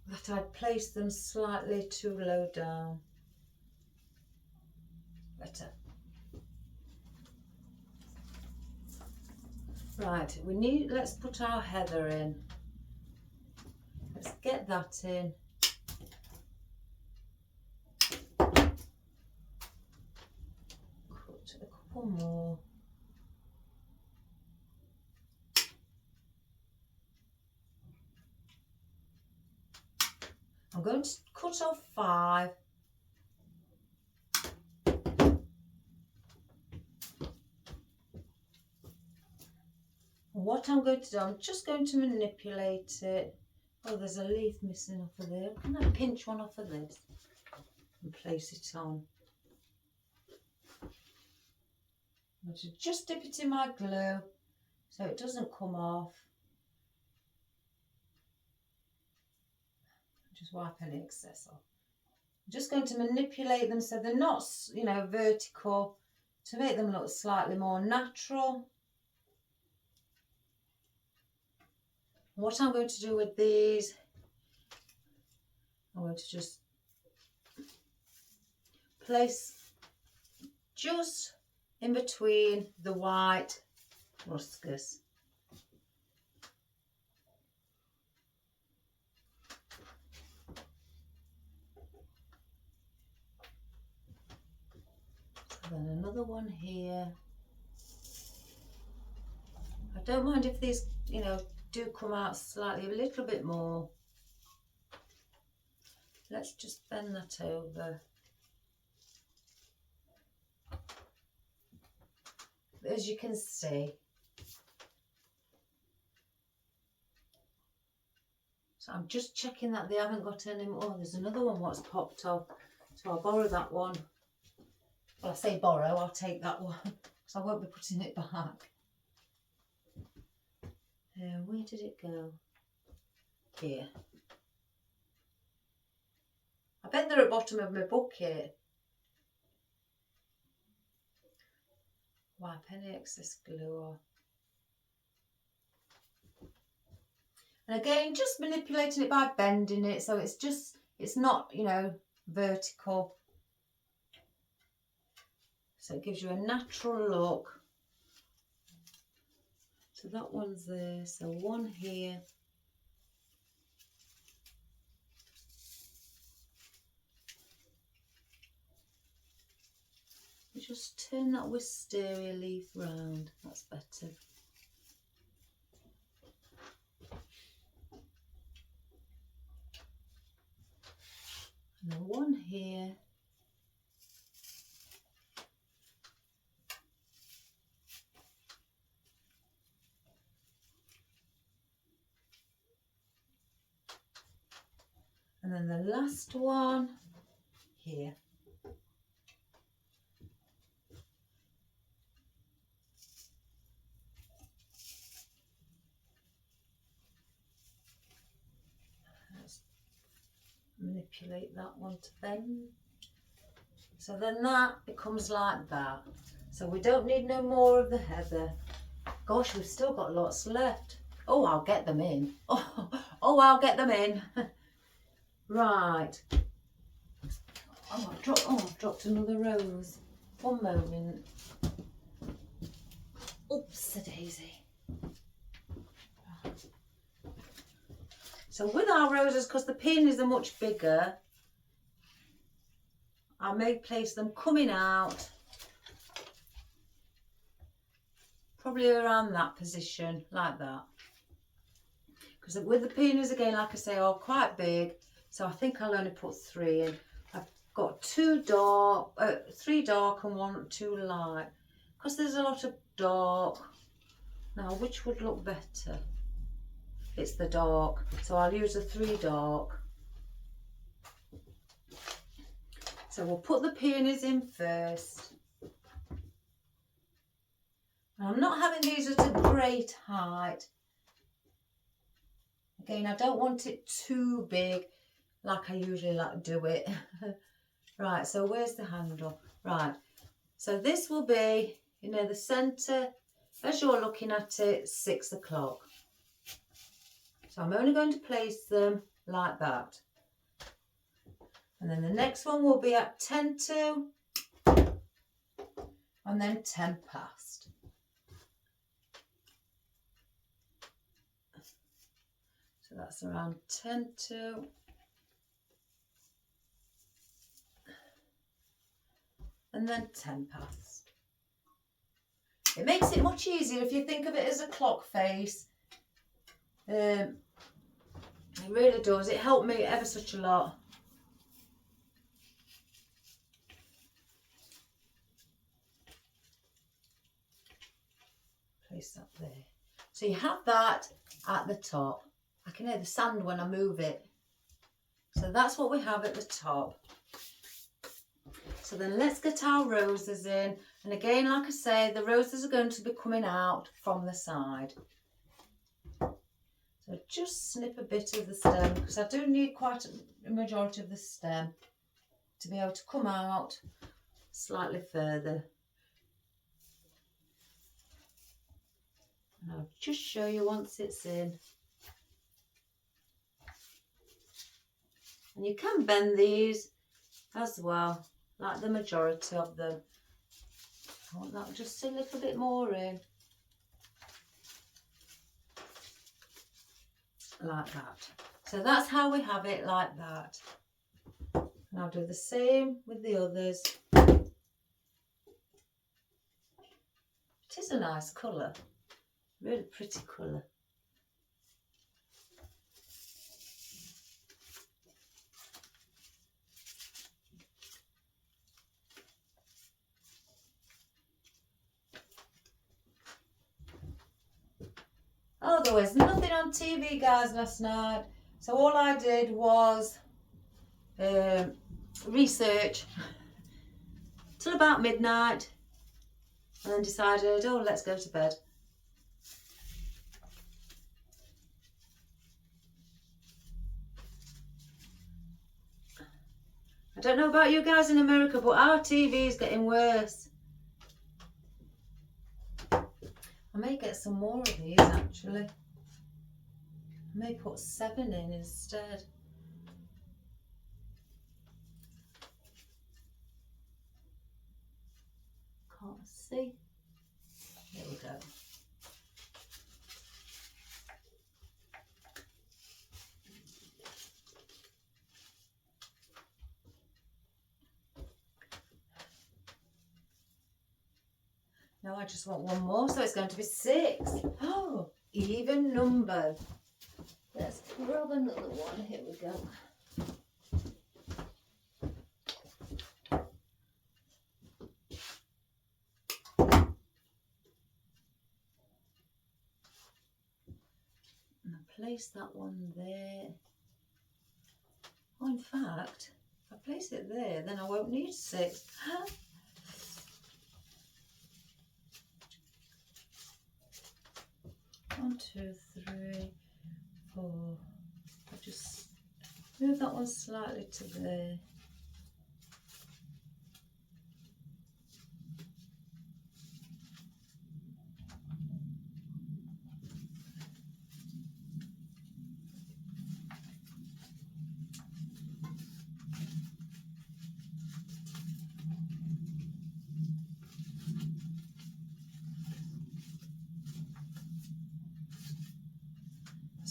that I'd placed them slightly too low down. Better. Right, let's put our heather in. Let's get that in. Cut a couple more. I'm going to cut off 5. And what I'm going to do, I'm just going to manipulate it. Oh, there's a leaf missing off of there. Can I pinch one off of this and place it on? I'm going to just dip it in my glue so it doesn't come off. Just wipe any excess off. I'm just going to manipulate them so they're not, you know, vertical, to make them look slightly more natural. What I'm going to do with these, I'm going to just place just in between the white ruscus. Then another one here. I don't mind if these, you know, do come out slightly a little bit more. Let's just bend that over. As you can see, so I'm just checking that they haven't got any more. Oh, there's another one what's popped off, so I'll borrow that one. Well, I say borrow, I'll take that one, because I won't be putting it back. Where did it go? Here. I bet they're at the bottom of my bucket. Wipe any excess glue off. And again, just manipulating it by bending it, so it's not, you know, vertical. So it gives you a natural look. So that one's there, so one here. just turn that wisteria leaf round. That's better. And then one here. And then the last one here. Let's manipulate that one to bend. So then that becomes like that. So we don't need no more of the heather. Gosh, we've still got lots left. Oh, I'll get them in. Oh, I'll get them in. Right. Oh, I've dropped another rose. One moment. Oops, a daisy. Right. So with our roses, because the peonies are much bigger, I may place them coming out, probably around that position, like that. Because with the peonies, again, like I say, are quite big, so I think I'll only put 3 in. I've got 3 dark and 2 light, because there's a lot of dark. Now, which would look better? It's the dark, so I'll use the 3 dark. So we'll put the peonies in first. And I'm not having these at a great height. Again, I don't want it too big like I usually like to do it. Right, so where's the handle? Right, so this will be, you know, the centre, as you're looking at it, 6 o'clock. So I'm only going to place them like that. And then the next one will be at 10 to, and then 10 past. So that's around 10 to, and then 10 past. It makes it much easier if you think of it as a clock face. It really does. It helped me ever such a lot. Place that there. So you have that at the top. I can hear the sand when I move it. So that's what we have at the top. So then let's get our roses in. And again, like I say, the roses are going to be coming out from the side. So just snip a bit of the stem, because I do need quite a majority of the stem to be able to come out slightly further. And I'll just show you once it's in. And you can bend these as well, like the majority of them. I want that just a little bit more in. Like that. So that's how we have it, like that. And I'll do the same with the others. It is a nice colour, really pretty colour. Oh, there was nothing on TV, guys, last night. So all I did was research till about midnight, and then decided, oh, let's go to bed. I don't know about you guys in America, but our TV is getting worse. I may get some more of these actually. I may put 7 in instead. Can't see. There we go. No, I just want one more, so it's going to be 6. Oh, even numbered. Let's grab another one. Here we go. And I place that one there. Oh, in fact, if I place it there, then I won't need 6. 1, 2, 3, 4. I'll just move that one slightly to there.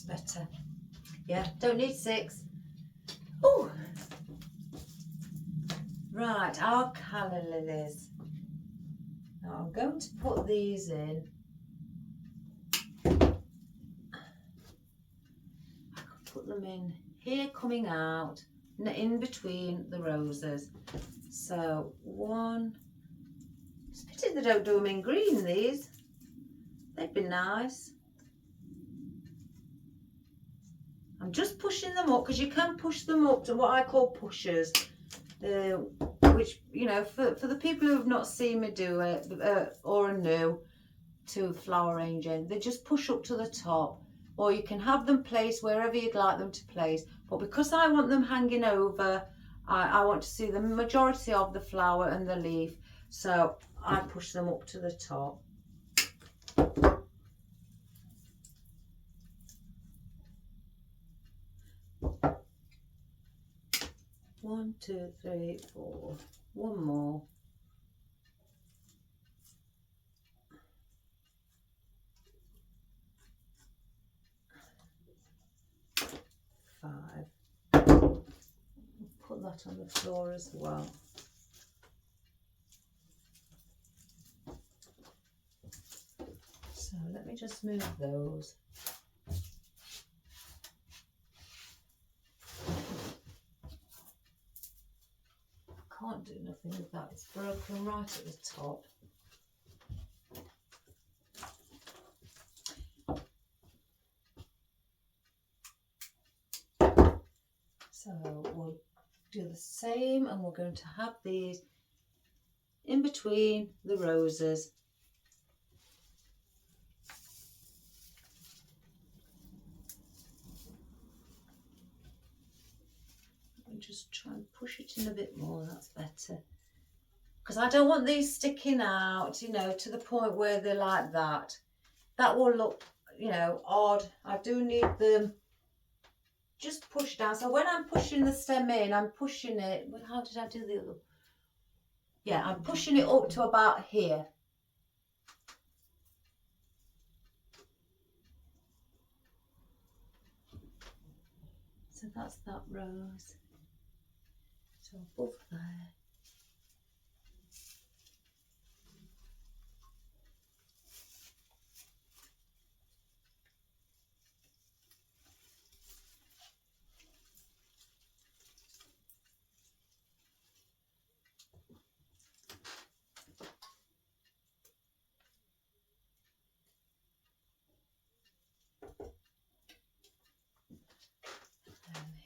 Better. Yeah, don't need 6. Oh, right, our calla lilies. Now I'm going to put these in. I could put them in here, coming out, in between the roses. So 1. It's a pity they don't do them in green, these. They'd be nice. I'm just pushing them up because you can push them up to what I call pushers, which, you know, for the people who have not seen me do it or are new to flower arranging, they just push up to the top, or you can have them placed wherever you'd like them to place. But because I want them hanging over, I want to see the majority of the flower and the leaf, so I push them up to the top. 1, 2, 3, 4. One more. 5. Put that on the floor as well. So let me just move those. Can't do nothing with that, it's broken right at the top. So we'll do the same, and we're going to have these in between the roses. And just try and push it in a bit more, that's better. Because I don't want these sticking out, you know, to the point where they're like that. That will look, you know, odd. I do need them just pushed down. So when I'm pushing the stem in, I'm pushing it. How did I do the other? Yeah, I'm pushing it up to about here. So that's that rose. So above there.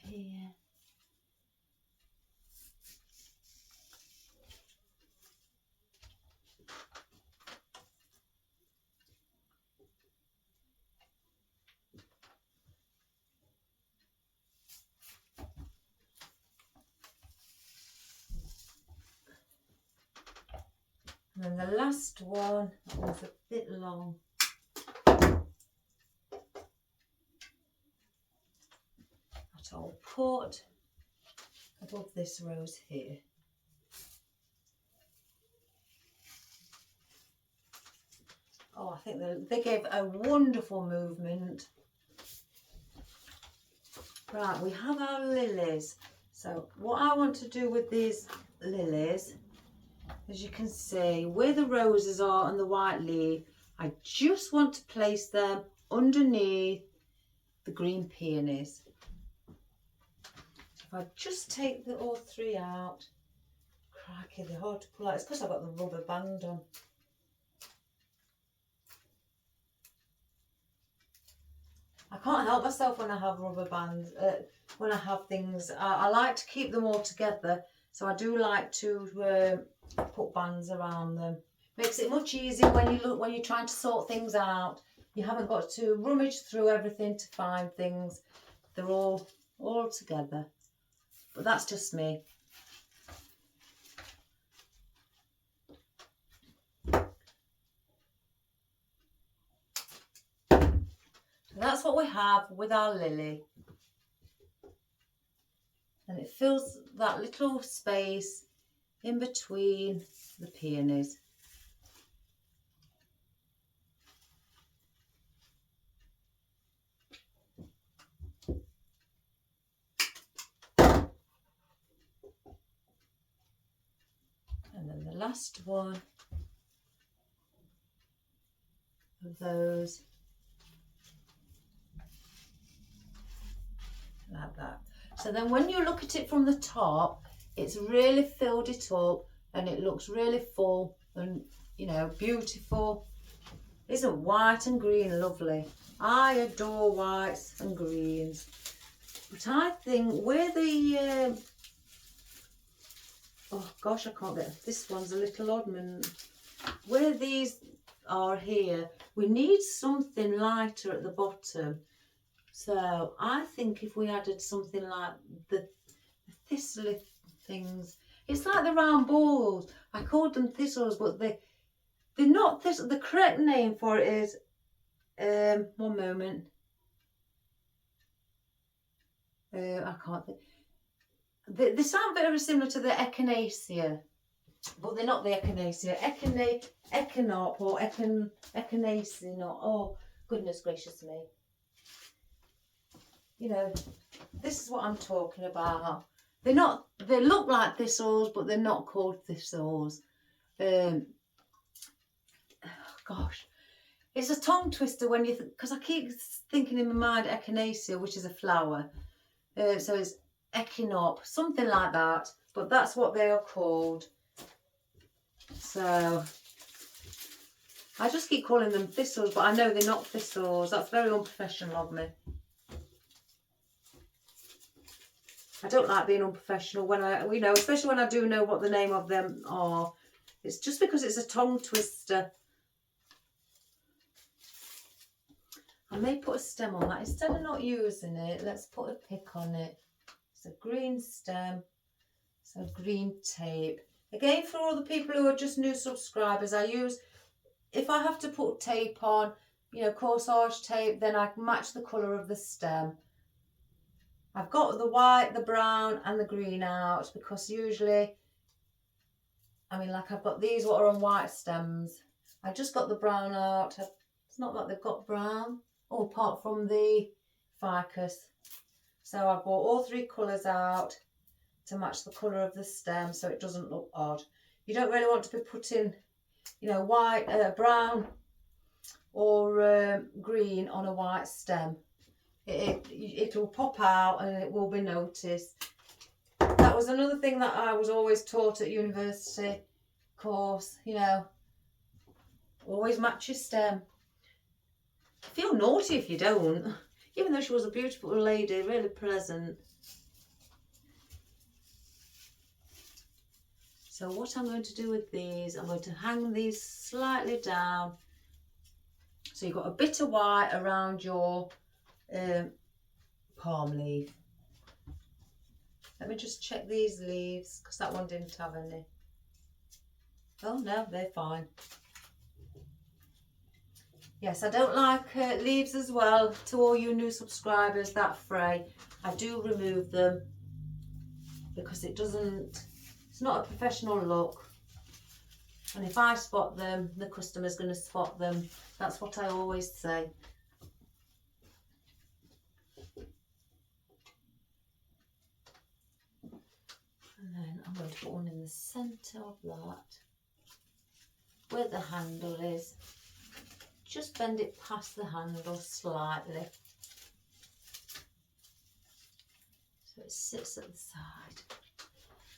Here. And then the last one, that one's a bit long. That I'll put above this rose here. Oh, I think they gave a wonderful movement. Right, we have our lilies. So what I want to do with these lilies as you can see, where the roses are and the white leaf, I just want to place them underneath the green peonies. If I just take the all three out, crikey, they're hard to pull out. It's because I've got the rubber band on. I can't help myself when I have rubber bands, when I have things. I like to keep them all together, so I do like to put bands around them. Makes it much easier when you're trying to sort things out. You haven't got to rummage through everything to find things. They're all together. But that's just me. So that's what we have with our lily. And it fills that little space in between the peonies. And then the last one of those, like that. So then when you look at it from the top, it's really filled it up and it looks really full and, you know, beautiful. Isn't white and green lovely? I adore whites and greens. But I think where the, oh gosh, I can't get, this one's a little odd one. Where these are here, we need something lighter at the bottom. So I think if we added something like the thistle things, it's like the round balls. I called them thistles, but they're not thistle. The correct name for it is, one moment. I can't think. They sound very similar to the echinacea, but they're not the echinacea. Echinop or echinacea, not. Oh, goodness gracious me. You know, this is what I'm talking about. They look like thistles, but they're not called thistles. Gosh, it's a tongue twister when you because I keep thinking in my mind echinacea, which is a flower. So it's echinop, something like that, but that's what they are called. So I just keep calling them thistles, but I know they're not thistles. That's very unprofessional of me. I don't like being unprofessional when especially when I do know what the name of them are. It's just because it's a tongue twister. I may put a stem on that. Instead of not using it, let's put a pick on it. It's a green stem, so green tape. Again, for all the people who are just new subscribers, if I have to put tape on, corsage tape, then I match the colour of the stem. I've got the white, the brown and the green out because usually, like I've got these what are on white stems. I just got the brown out. It's not like they've got brown, apart from the ficus. So I brought all three colours out to match the colour of the stem so it doesn't look odd. You don't really want to be putting, white, brown or green on a white stem. It will pop out and it will be noticed. That was another thing that I was always taught at university course, always match your stem. I feel naughty if you don't, even though she was a beautiful lady, really pleasant. So what I'm going to do with these, I'm going to hang these slightly down. So you've got a bit of white around your palm leaf. Let me just check these leaves because that one didn't have any. Oh no, they're fine. Yes, I don't like leaves as well. To all you new subscribers that fray, I do remove them because it's not a professional look. And if I spot them, the customer's going to spot them. That's what I always say. And then I'm going to put one in the centre of that. where the handle is. Just bend it past the handle slightly. So it sits at the side.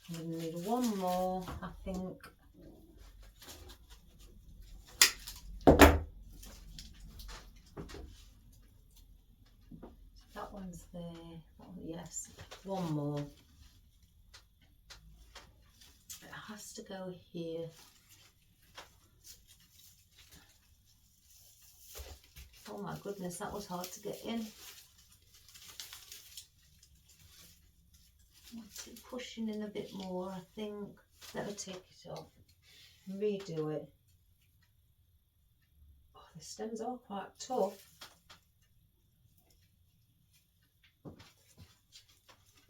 I'm going to need one more, I think. That one's there. Oh, yes, one more. It has to go here. Oh my goodness, that was hard to get in. Pushing in a bit more, I think. Let me take it off, redo it. Oh, the stems are quite tough.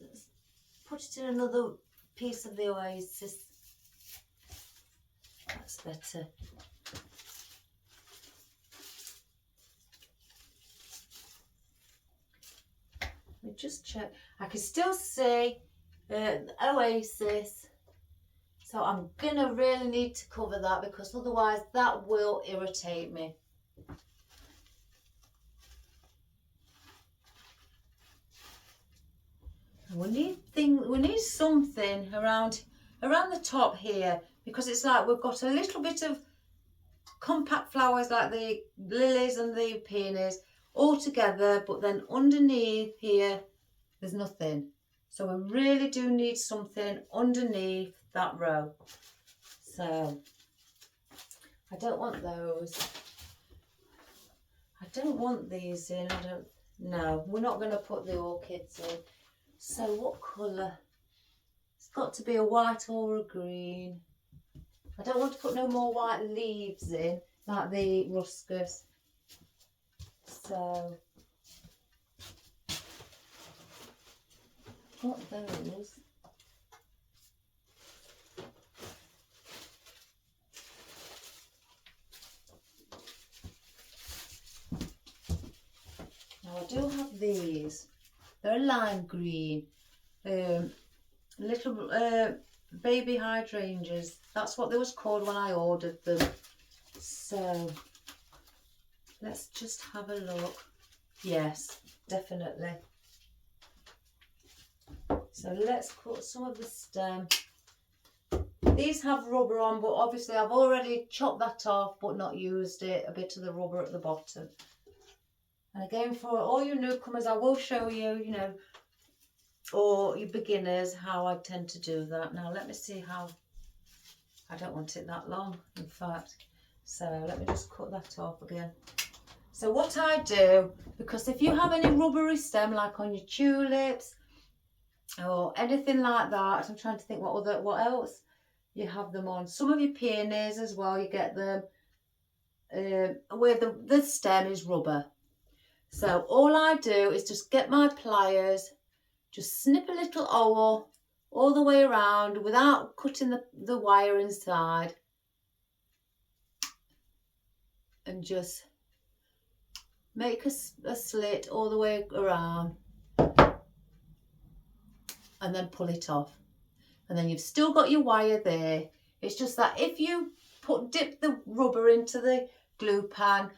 Let's put it in another piece of the oasis. That's better. Let me just check. I can still see the oasis. So I'm gonna really need to cover that because otherwise that will irritate me. We need something around the top here because it's like we've got a little bit of compact flowers like the lilies and the peonies all together, but then underneath here there's nothing. So we really do need something underneath that row. So I don't want those. I don't want these in. No, we're not going to put the orchids in. So what colour? It's got to be a white or a green. I don't want to put no more white leaves in like the ruscus. So got those. Now I do have these. They're lime green. Little baby hydrangeas. That's what they was called when I ordered them. So let's just have a look. Yes, definitely. So let's cut some of the stem. These have rubber on, but obviously I've already chopped that off but not used it. A bit of the rubber at the bottom. And again, for all you newcomers, I will show you, you know, or you beginners, how I tend to do that. Now let me see how. I don't want it that long, in fact. So let me just cut that off again. So what I do, because if you have any rubbery stem like on your tulips or anything like that, I'm trying to think what else you have them on. Some of your peonies as well, you get them where the stem is rubber. So all I do is just get my pliers, just snip a little hole all the way around without cutting the wire inside, and just make a slit all the way around and then pull it off. And then you've still got your wire there. It's just that if you dip the rubber into the glue pan,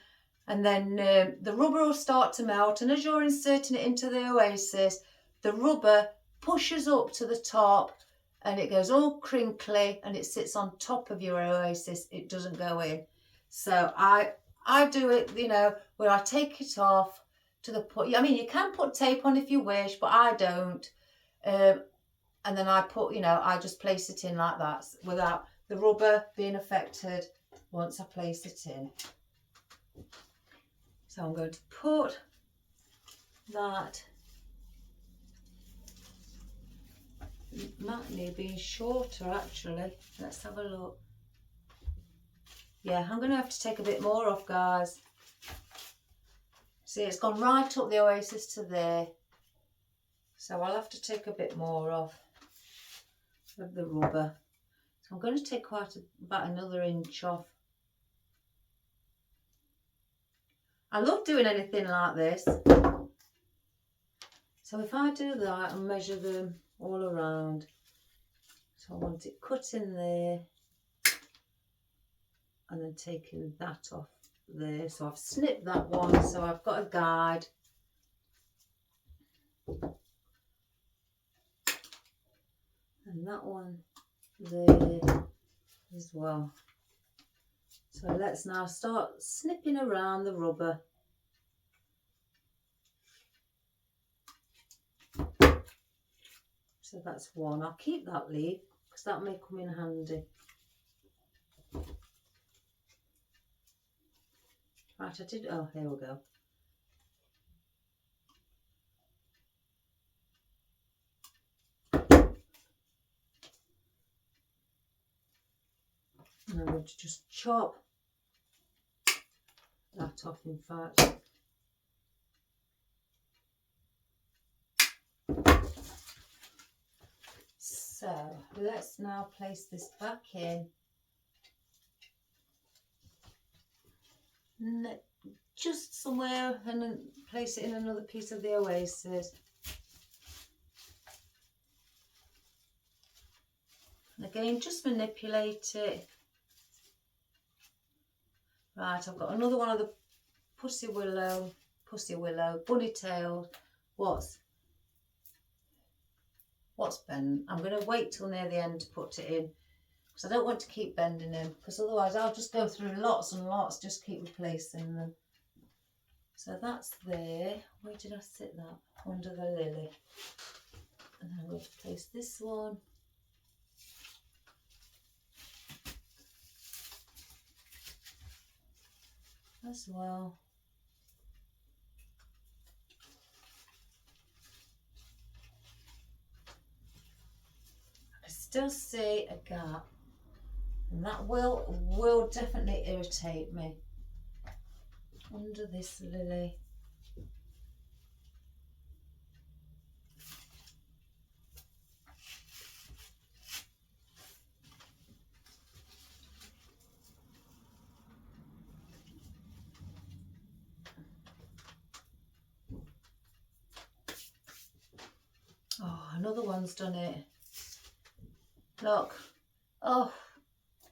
and then the rubber will start to melt, and as you're inserting it into the oasis, the rubber pushes up to the top and it goes all crinkly and it sits on top of your oasis. It doesn't go in. So I do it, you know, where I take it off to the point. I mean, you can put tape on if you wish, but I don't. And then I put, you know, I just place it in like that without the rubber being affected once I place it in. So I'm going to put that. It might need being shorter actually. Let's have a look. Yeah, I'm going to have to take a bit more off, guys. See, it's gone right up the oasis to there. So I'll have to take a bit more off of the rubber. So I'm going to take about another inch off. I love doing anything like this. So if I do that and measure them all around, so I want it cut in there and then taking that off there. So I've snipped that one, so I've got a guide. And that one there as well. So let's now start snipping around the rubber. So that's one. I'll keep that leaf because that may come in handy. Right, I did, oh, here we go. And I'm going to just chop that off, in fact. So let's now place this back in. Just somewhere, and then place it in another piece of the oasis. And again, just manipulate it. Right, I've got another one of the pussy willow, bunny tailed. What's bent? I'm going to wait till near the end to put it in, because I don't want to keep bending them, because otherwise I'll just go through lots and lots, just keep replacing them. So that's there. Where did I sit that? Under the lily. And I'm going to place this one. As well. I can still see a gap, and that will definitely irritate me. Under this lily. Oh, another one's done it. Look. Oh,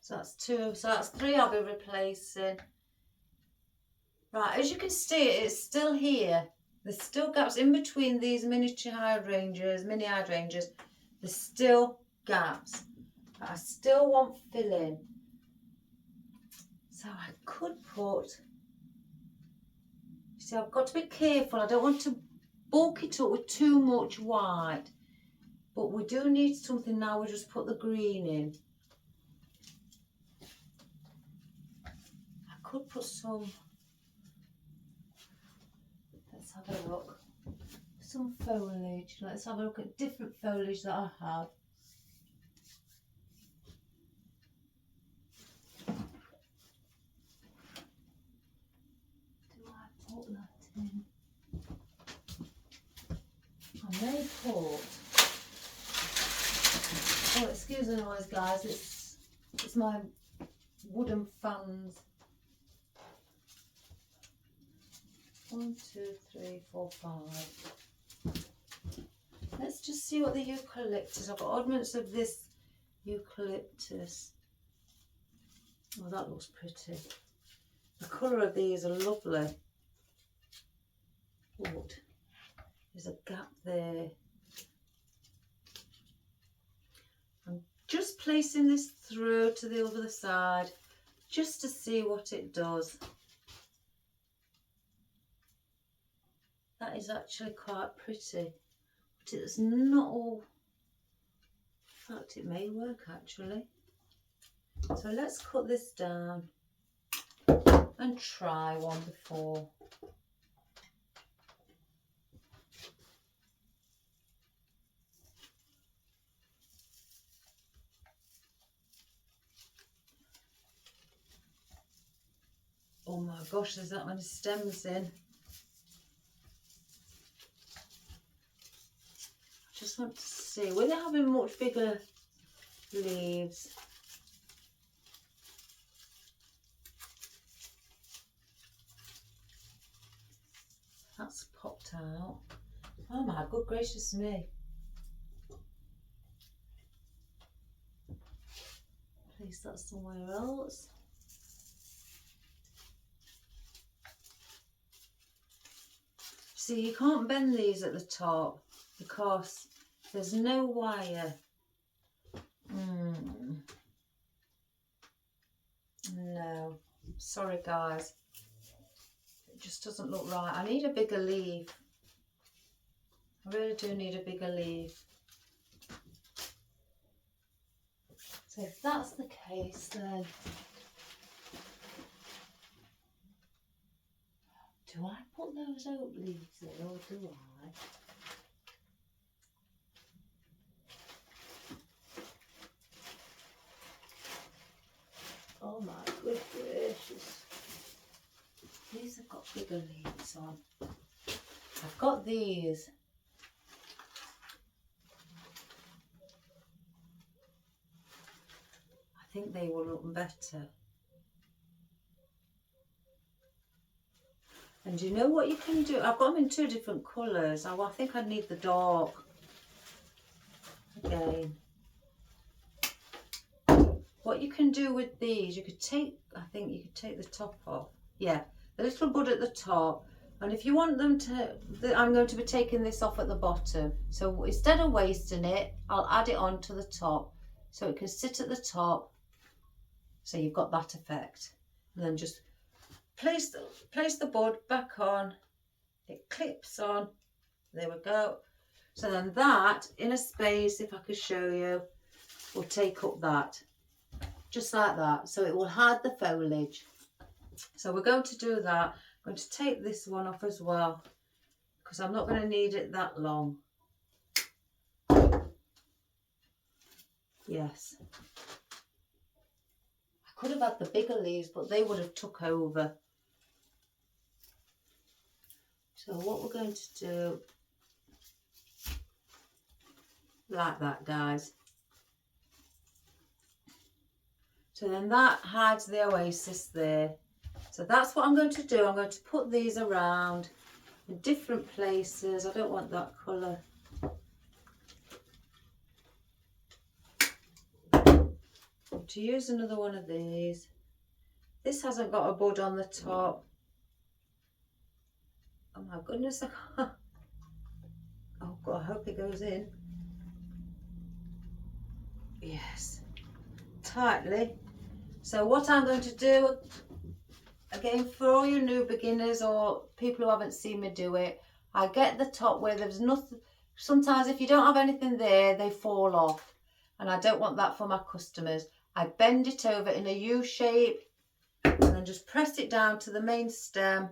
so that's two. So that's three I'll be replacing. Right, as you can see, it's still here. There's still gaps in between these miniature hydrangeas, mini hydrangeas. There's still gaps. But I still want filling. So I could put, you see, I've got to be careful. I don't want to bulk it up with too much white. But we do need something now. We just put the green in. I could put some, let's have a look. Some foliage. Let's have a look at different foliage that I have. Do I put that in? I may put, oh, excuse the noise, guys, it's my wooden fans. 1, 2, 3, 4, 5. Let's just see what the eucalyptus. I've got oddments of this eucalyptus. Oh, that looks pretty. The colour of these are lovely. But there's a gap there. I'm just placing this through to the other side just to see what it does. That is actually quite pretty, but it's not all, in fact it may work actually. So let's cut this down and try one before. Oh my gosh, there's that many stems in. Just want to see, will they having much bigger leaves? That's popped out. Oh my good gracious me. Place that somewhere else. See, you can't bend these at the top because there's no wire. No, sorry guys, it just doesn't look right. I need a bigger leaf. I really do need a bigger leaf. So if that's the case, then do I put those oak leaves in, or do I? Oh my good gracious. These have got bigger leaves on. I've got these. I think they will look better. And you know what you can do? I've got them in 2 different colours. I think I need the dark again. What you can do with these, you could take, I think you could take the top off. Yeah, the little bud at the top. And if you want them to, I'm going to be taking this off at the bottom. So instead of wasting it, I'll add it on to the top. So it can sit at the top. So you've got that effect. And then just place the bud back on. It clips on. There we go. So then that, in a space, if I could show you, will take up that. Just like that. So it will hide the foliage. So we're going to do that. I'm going to take this one off as well, because I'm not going to need it that long. Yes. I could have had the bigger leaves, but they would have took over. So what we're going to do, like that, guys. So then that hides the oasis there. So that's what I'm going to do. I'm going to put these around in different places. I don't want that colour. To use another one of these. This hasn't got a bud on the top. Oh my goodness. Oh God, I hope it goes in. Yes. Tightly. So what I'm going to do, again, for all you new beginners or people who haven't seen me do it, I get the top where there's nothing. Sometimes if you don't have anything there, they fall off. And I don't want that for my customers. I bend it over in a U shape and then just press it down to the main stem.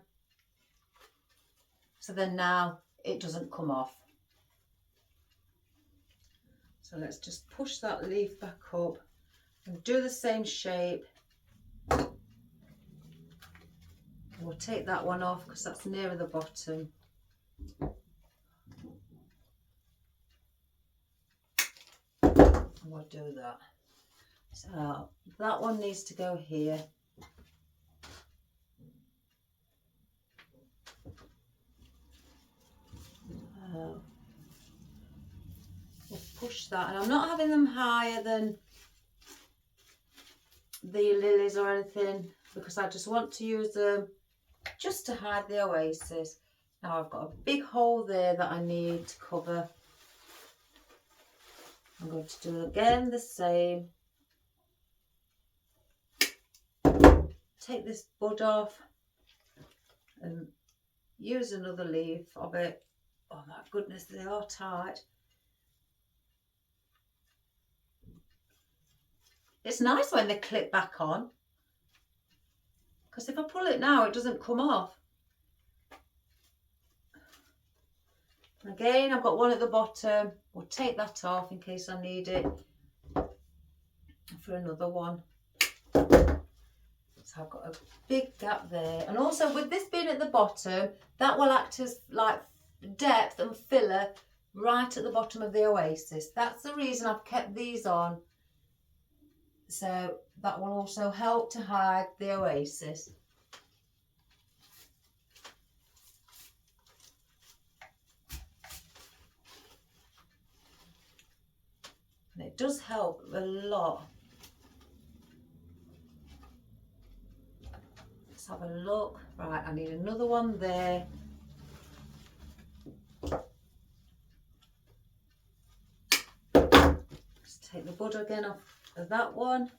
So then now it doesn't come off. So let's just push that leaf back up and do the same shape. We'll take that one off because that's nearer the bottom. And we'll do that. So that one needs to go here. We'll push that, and I'm not having them higher than the lilies or anything, because I just want to use them just to hide the oasis. Now I've got a big hole there that I need to cover. I'm going to do again the same. Take this bud off and use another leaf of it. Oh my goodness, they are tight. It's nice when they clip back on, because if I pull it now, it doesn't come off. Again, I've got one at the bottom. We'll take that off in case I need it for another one. So I've got a big gap there. And also with this being at the bottom, that will act as like depth and filler right at the bottom of the oasis. That's the reason I've kept these on. So that will also help to hide the oasis. And it does help a lot. Let's have a look. Right, I need another one there. Take the bud again off of that one.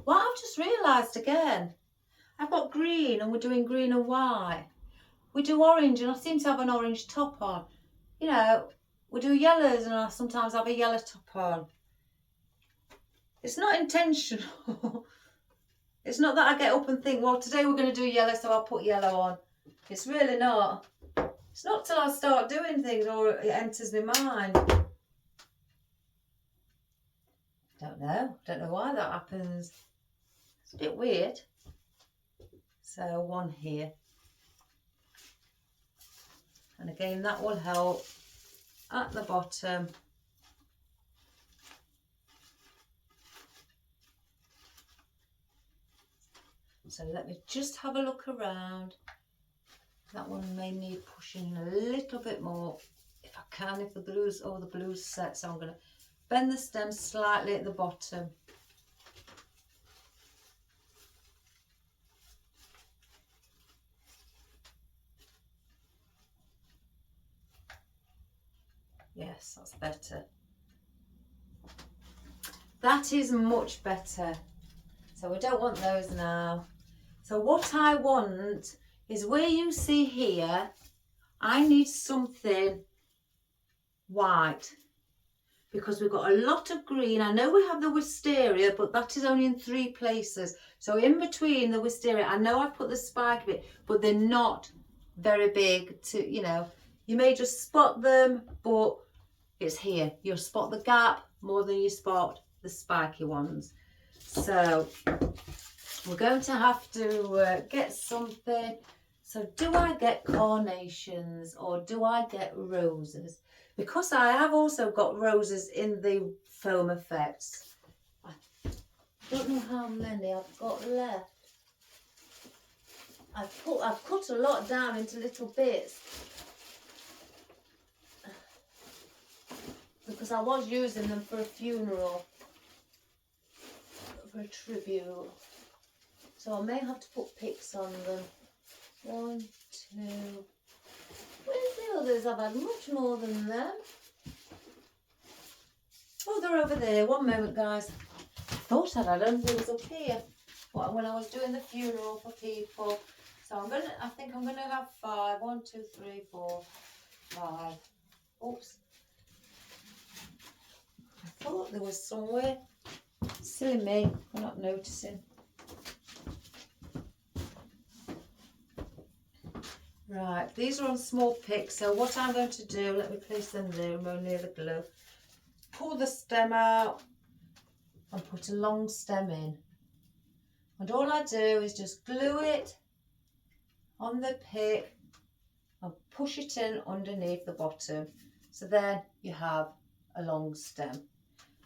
What I've just realised again, I've got green and we're doing green and white. We do orange and I seem to have an orange top on. You know, we do yellows and I sometimes have a yellow top on. It's not intentional. It's not that I get up and think, well, today we're going to do yellow, so I'll put yellow on. It's really not. It's not till I start doing things or it enters my mind. Don't know why that happens. It's a bit weird. So one here. And again, that will help at the bottom. So let me just have a look around. That one may need pushing a little bit more if I can, if the blue's set. So I'm going to bend the stem slightly at the bottom. Yes, that's better. That is much better. So we don't want those now. So what I want is where you see here, I need something white because we've got a lot of green. I know we have the wisteria, but that is only in 3 places. So in between the wisteria, I know I put the spike bit, but they're not very big to, you know, you may just spot them, but it's here. You'll spot the gap more than you spot the spiky ones. So we're going to have to get something. So do I get carnations or do I get roses? Because I have also got roses in the foam effects. I don't know how many I've got left. I've cut a lot down into little bits. Because I was using them for a funeral. For a tribute. So I may have to put picks on them. 1, 2. Where's the others? I've had much more than them. Oh, they're over there. One moment, guys. I thought I'd had them. They was up here when I was doing the funeral for people. So I think I'm gonna have 5. 1, 2, 3, 4, 5. Oops. I thought there was somewhere. Silly me, I'm not noticing. Right, these are on small picks, so what I'm going to do, let me place them there near the glue. Pull the stem out and put a long stem in. And all I do is just glue it on the pick and push it in underneath the bottom. So then you have a long stem.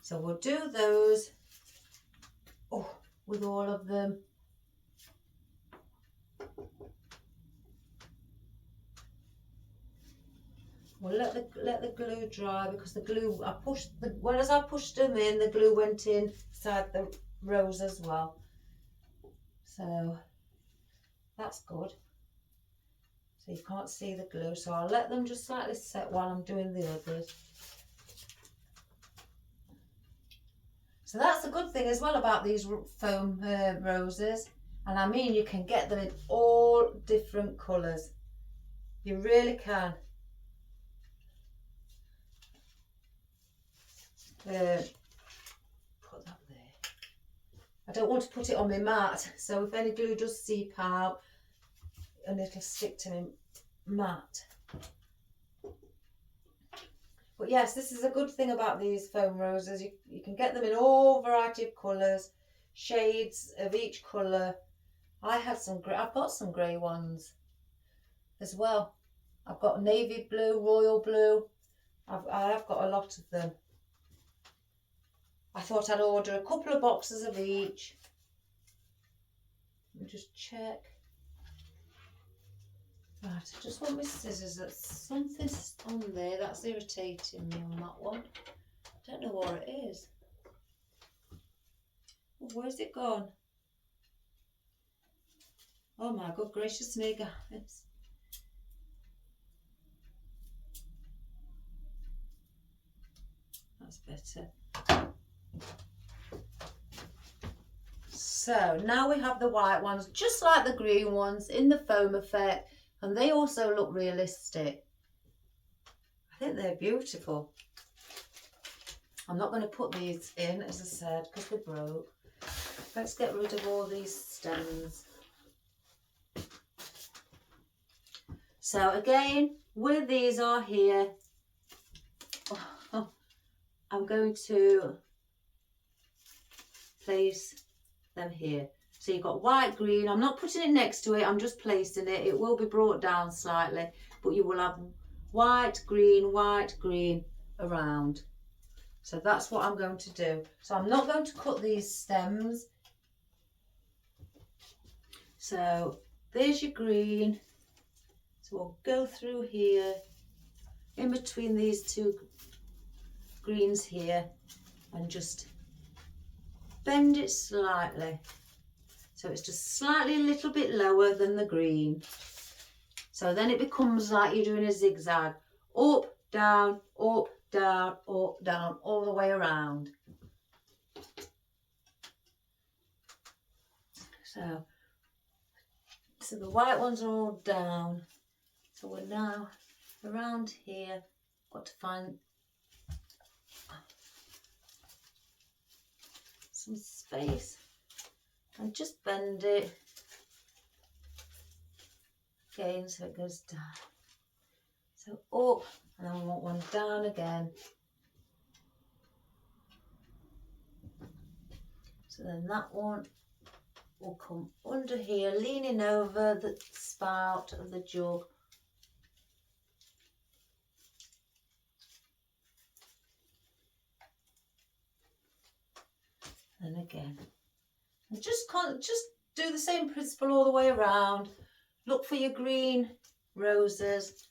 So we'll do those with all of them. We'll let the glue dry because the glue, as I pushed them in, the glue went inside the rose as well. So that's good. So you can't see the glue, so I'll let them just slightly set while I'm doing the others. So that's a good thing as well about these foam roses. And I mean, you can get them in all different colours. You really can. Put that there. I don't want to put it on my mat, so if any glue does seep out, and it'll stick to my mat. But yes, this is a good thing about these foam roses. You can get them in all variety of colours, shades of each colour. I've got some grey ones as well. I've got navy blue, royal blue. I've got a lot of them. I thought I'd order a couple of boxes of each. Let me just check. Right, I just want my scissors. There's something on there that's irritating me on that one. I don't know what it is. Oh, where's it gone? Oh my good gracious me, guys. That's better. So now we have the white ones, just like the green ones, in the foam effect, and they also look realistic. I think they're beautiful. I'm not going to put these in, as I said, because they broke. Let's get rid of all these stems. So again, where these are here, I'm going to place them here. So you've got white, green. I'm not putting it next to it, I'm just placing it. It will be brought down slightly, but you will have white, green around. So that's what I'm going to do. So I'm not going to cut these stems. So there's your green. So we'll go through here, in between these two greens here, and just bend it slightly. So it's just slightly a little bit lower than the green. So then it becomes like you're doing a zigzag. Up, down, up, down, up, down, all the way around. So the white ones are all down. So we're now around here. Got to find some space and just bend it again so it goes down. So up, and then we want one down again. So then that one will come under here, leaning over the spout of the jug. And again, and just do the same principle all the way around. Look for your green roses.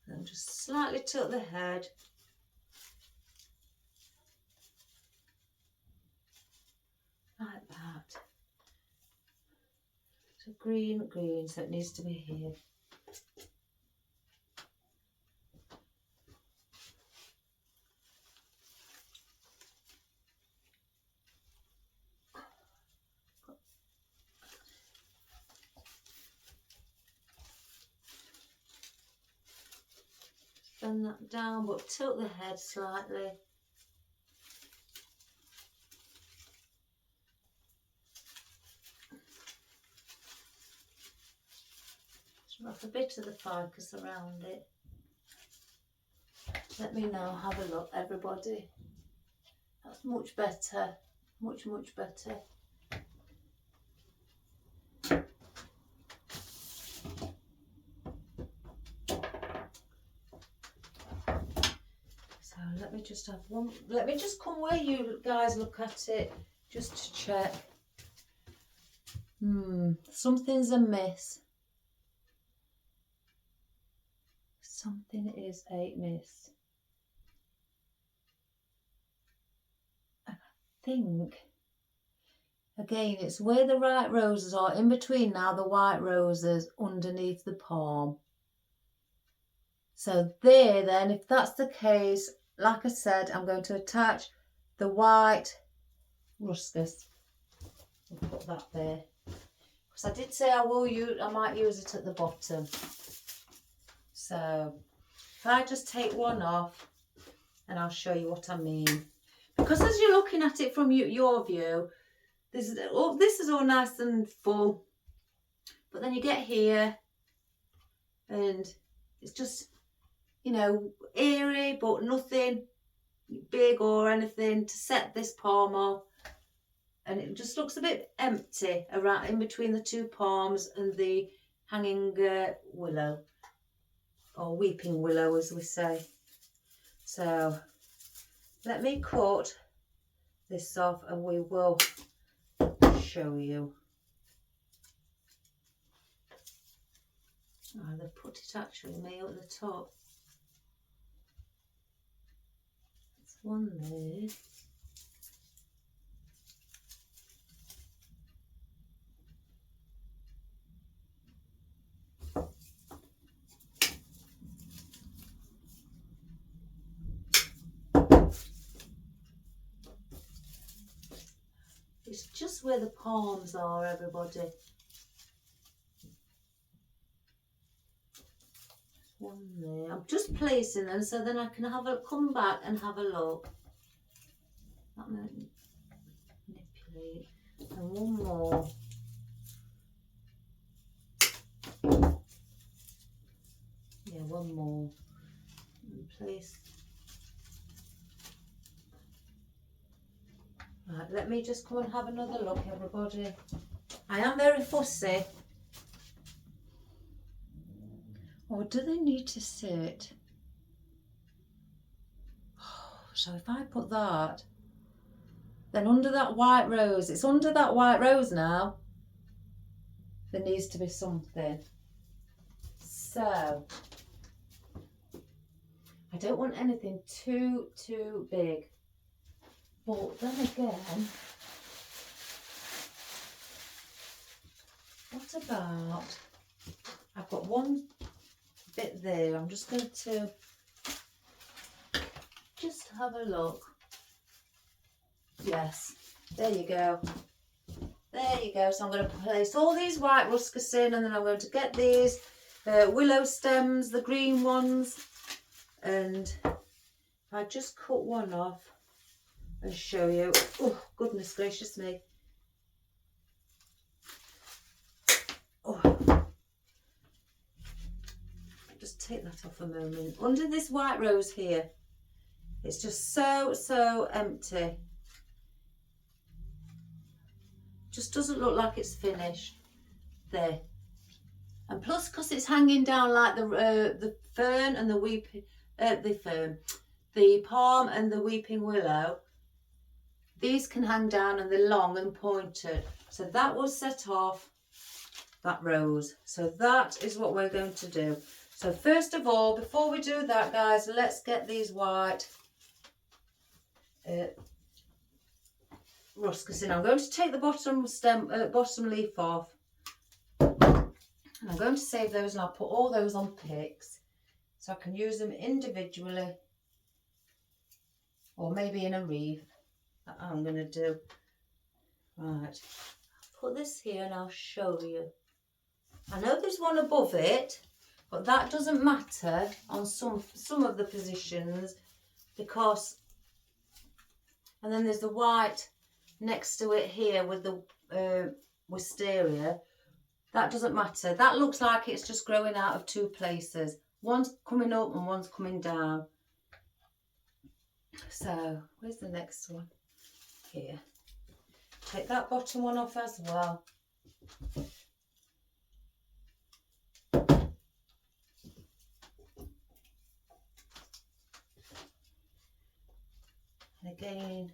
And just slightly tilt the head. Like that. So green, so it needs to be here. Bend that down, but tilt the head slightly. Just wrap a bit of the ficus around it. Let me know, have a look, everybody. That's much better, much better. So let me just have one, let me just come where you guys look at it, just to check. Something's amiss. Something is amiss. I think, again, it's where the white roses are, in between now the white roses underneath the palm. So there then, if that's the case, like I said, I'm going to attach the white ruscus. I'll put that there. Because I did say I might use it at the bottom. So if I just take one off, and I'll show you what I mean. Because as you're looking at it from your view, this is all nice and full. But then you get here, and it's just, you know, airy, but nothing big or anything to set this palm off. And it just looks a bit empty around in between the two palms and the hanging willow, or weeping willow as we say. So let me cut this off and we will show you. Oh, they've put it actually me at the top. There's one there. It's just where the palms are, everybody. One there. I'm just placing them so then I can come back and have a look. That might manipulate. And one more. Yeah, one more. And place. Right, let me just come and have another look, everybody. I am very fussy. Or do they need to sit? So if I put that, then under that white rose, it's under that white rose now. There needs to be something. So, I don't want anything too big. But then again, what about, I've got one bit there. I'm just going to just have a look. Yes, there you go. There you go. So I'm going to place all these white ruscus in, and then I'm going to get these willow stems, the green ones, and if I just cut one off and show you. Oh, goodness gracious me. Oh. Just take that off a moment. Under this white rose here, it's just so empty. Just doesn't look like it's finished. There. And plus, because it's hanging down like the fern and the palm and the weeping willow, these can hang down and they're long and pointed. So that will set off that rose. So that is what we're going to do. So first of all, before we do that, guys, let's get these white ruscus in. I'm going to take the bottom leaf off. And I'm going to save those, and I'll put all those on picks so I can use them individually, or maybe in a wreath that I'm going to do. Right, I'll put this here and I'll show you. I know there's one above it, but that doesn't matter on some of the positions, because, and then there's the white next to it here with the wisteria. That doesn't matter. That looks like it's just growing out of two places. One's coming up and one's coming down. So, where's the next one? Here. Take that bottom one off as well. And again,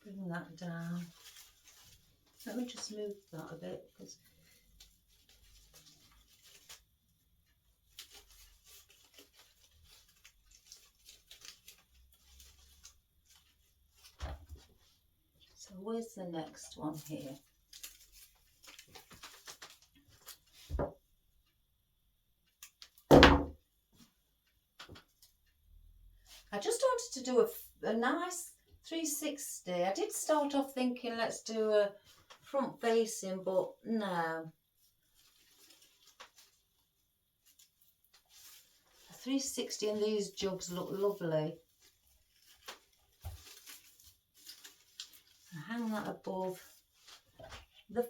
bring that down. Let me just move that a bit, because so where's the next one here? I just wanted to do a nice 360. I did start off thinking let's do a front facing, but no. A 360 and these jugs look lovely. I hang that above the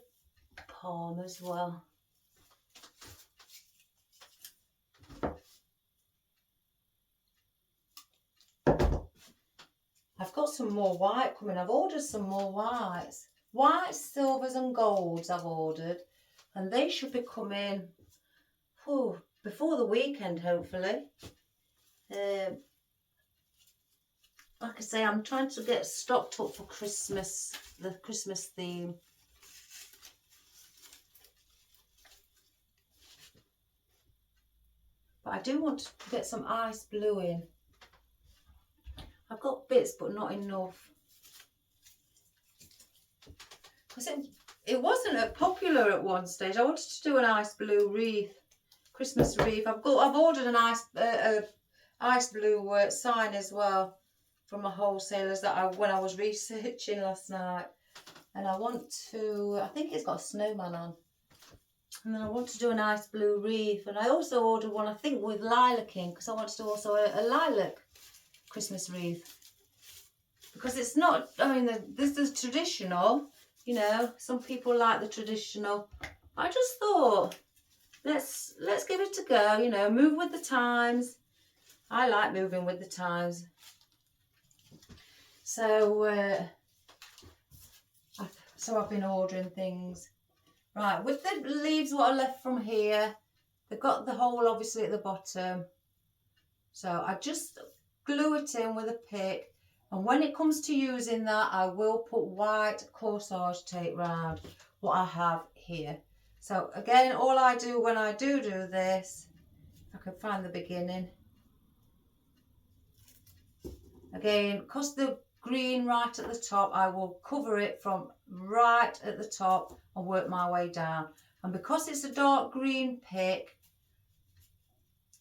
palm as well. I've got some more white coming. I've ordered some more whites. Whites, silvers and golds I've ordered. And they should be coming before the weekend, hopefully. Like I say, I'm trying to get stocked up for Christmas, the Christmas theme. But I do want to get some ice blue in. I've got bits, but not enough. Because it wasn't popular at one stage. I wanted to do an ice blue wreath, Christmas wreath. I've ordered an ice blue sign as well from my wholesalers that when I was researching last night. And I think it's got a snowman on. And then I want to do a nice blue wreath. And I also ordered one, I think, with lilac in, because I want to do also a lilac Christmas wreath. Because it's not, I mean, this is traditional, you know. Some people like the traditional. I just thought, let's give it a go, you know, move with the times. I like moving with the times. So, I've been ordering things. Right, with the leaves what are left from here, they've got the hole obviously at the bottom. So I just glue it in with a pick. And when it comes to using that, I will put white corsage tape round what I have here. So again, all I do when I do this, if I can find the beginning. Again, because the green right at the top, I will cover it from right at the top and work my way down. And because it's a dark green pick,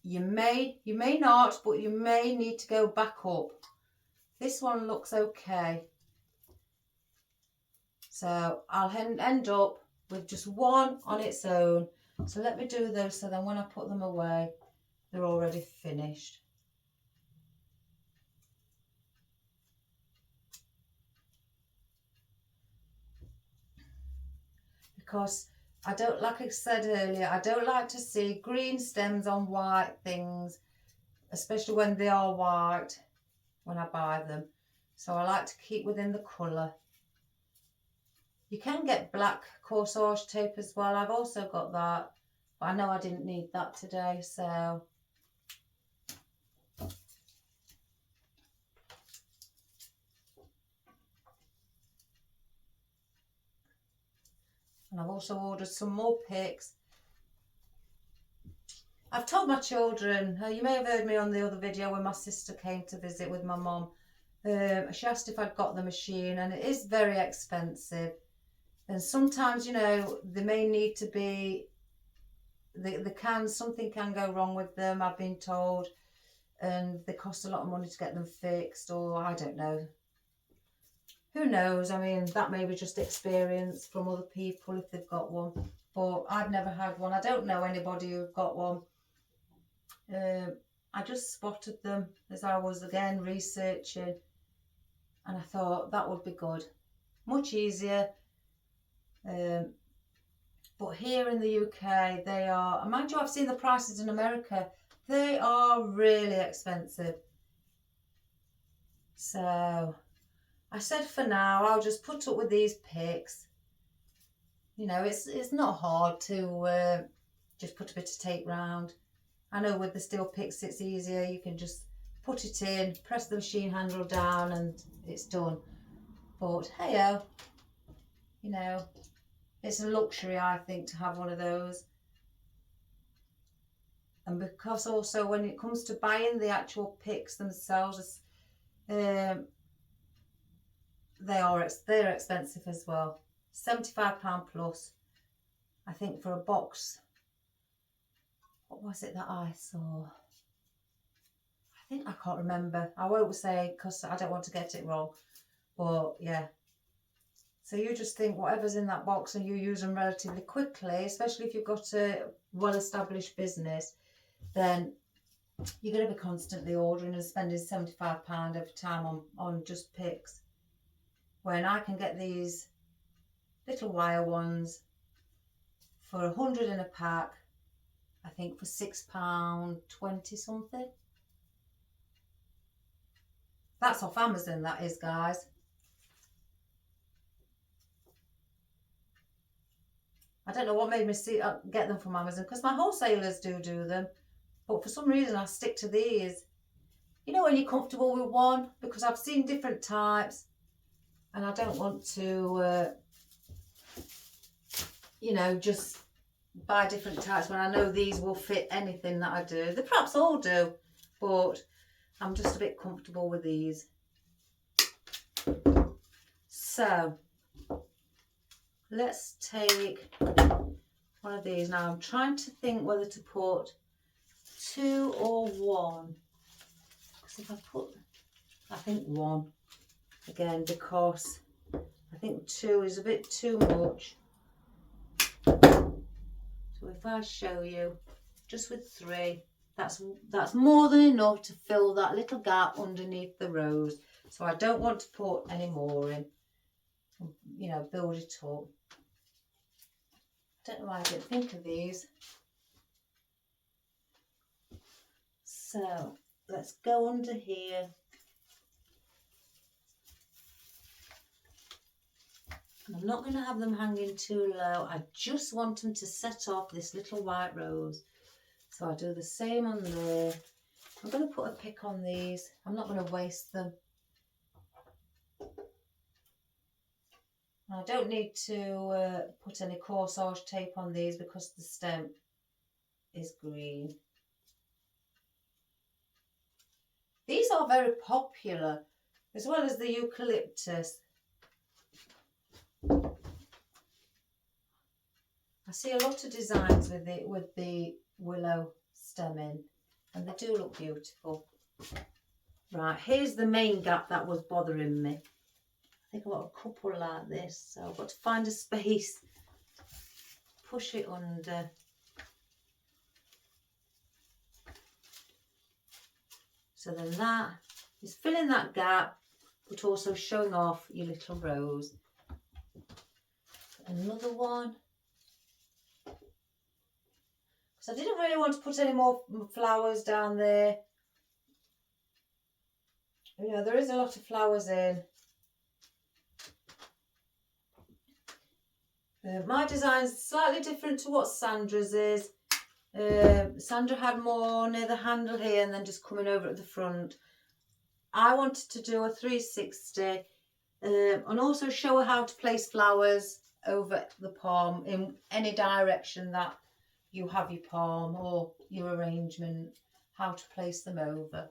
you may not, but you may need to go back up. This one looks okay. So I'll end up with just one on its own. So let me do those, so then when I put them away, they're already finished. Because I don't, like I said earlier, I don't like to see green stems on white things, especially when they are white, when I buy them. So I like to keep within the colour. You can get black corsage tape as well. I've also got that, but I know I didn't need that today, so. And I've also ordered some more picks. I've told my children, you may have heard me on the other video when my sister came to visit with my mum. She asked if I'd got the machine, and it is very expensive. And sometimes, you know, they may need to be, something can go wrong with them, I've been told. And they cost a lot of money to get them fixed, or I don't know. Who knows? I mean, that may be just experience from other people if they've got one. But I've never had one. I don't know anybody who've got one. I just spotted them as I was, again, researching. And I thought that would be good. Much easier. But here in the UK, they are, and mind you, I've seen the prices in America. They are really expensive. So I said for now, I'll just put up with these picks. You know, it's not hard to just put a bit of tape round. I know with the steel picks it's easier. You can just put it in, press the machine handle down, and it's done. But hey-oh, you know, it's a luxury, I think, to have one of those. And because also when it comes to buying the actual picks themselves, they're expensive as well. £75 plus, I think, for a box. What was it that I saw? I can't remember. I won't say because I don't want to get it wrong. But yeah. So you just think whatever's in that box and you use them relatively quickly, especially if you've got a well-established business, then you're going to be constantly ordering and spending £75 every time on just picks. When I can get these little wire ones for 100 in a pack, I think for £6.20 something. That's off Amazon, that is, guys. I don't know what made me get them from Amazon, because my wholesalers do them, but for some reason I stick to these. You know, when you're comfortable with one, because I've seen different types, and I don't want to, you know, just buy different types when I know these will fit anything that I do. They perhaps all do, but I'm just a bit comfortable with these. So let's take one of these. Now I'm trying to think whether to put 2 or 1. Because if I put, I think 1 again, because I think 2 is a bit too much. So if I show you just with 3, that's more than enough to fill that little gap underneath the rose. So I don't want to put any more in, you know, build it up. I don't know why I didn't think of these. So let's go under here. I'm not going to have them hanging too low. I just want them to set off this little white rose. So I'll do the same on there. I'm going to put a pick on these. I'm not going to waste them. I don't need to put any corsage tape on these because the stem is green. These are very popular, as well as the eucalyptus. I see a lot of designs with the willow stem in, and they do look beautiful. Right, here's the main gap that was bothering me. I think I've got a couple like this, so I've got to find a space, push it under. So then that is filling that gap, but also showing off your little rose. Another one. So I didn't really want to put any more flowers down there. You know, there is a lot of flowers in. My design's slightly different to what Sandra's is. Sandra had more near the handle here and then just coming over at the front. I wanted to do a 360 and also show her how to place flowers over the palm in any direction that you have your palm or your arrangement, how to place them over.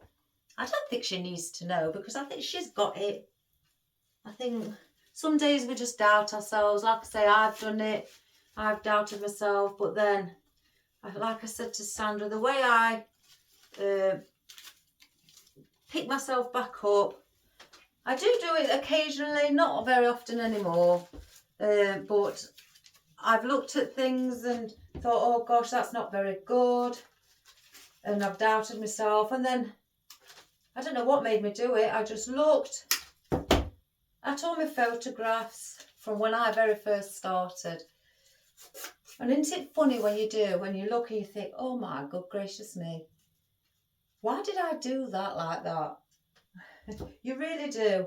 I don't think she needs to know because I think she's got it. I think some days we just doubt ourselves. Like I say, I've done it. I've doubted myself, but then, like I said to Sandra, the way I pick myself back up, I do it occasionally, not very often anymore, but I've looked at things and thought, oh gosh, that's not very good, and I've doubted myself, and then I don't know what made me do it. I just looked at all my photographs from when I very first started. And isn't it funny when you do, when you look and you think, oh my good gracious me, why did I do that like that? You really do.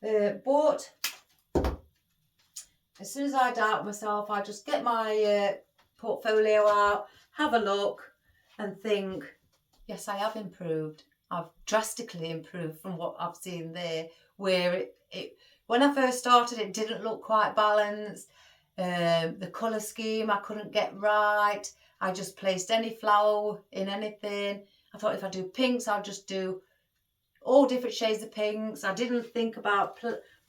But as soon as I doubt myself, I just get my portfolio out, have a look and think, yes, I have improved. I've drastically improved from what I've seen there, where it when I first started, it didn't look quite balanced. The colour scheme I couldn't get right. I just placed any flower in anything. I thought if I do pinks, I'll just do all different shades of pinks. I didn't think about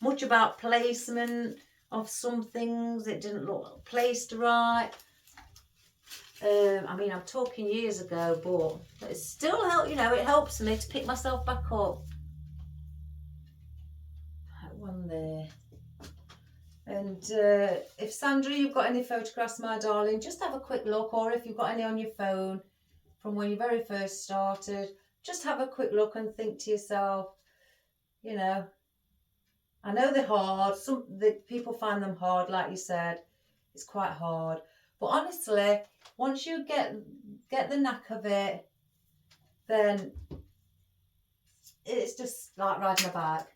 much about placement of some things. It didn't look placed right. I mean, I'm talking years ago, but it still helps. You know, it helps me to pick myself back up. That one there. And if Sandra, you've got any photographs, my darling, just have a quick look, or if you've got any on your phone from when you very first started, just have a quick look and think to yourself, you know, I know they're hard. The people find them hard, like you said. It's quite hard. But honestly, once you get the knack of it, then it's just like riding a bike.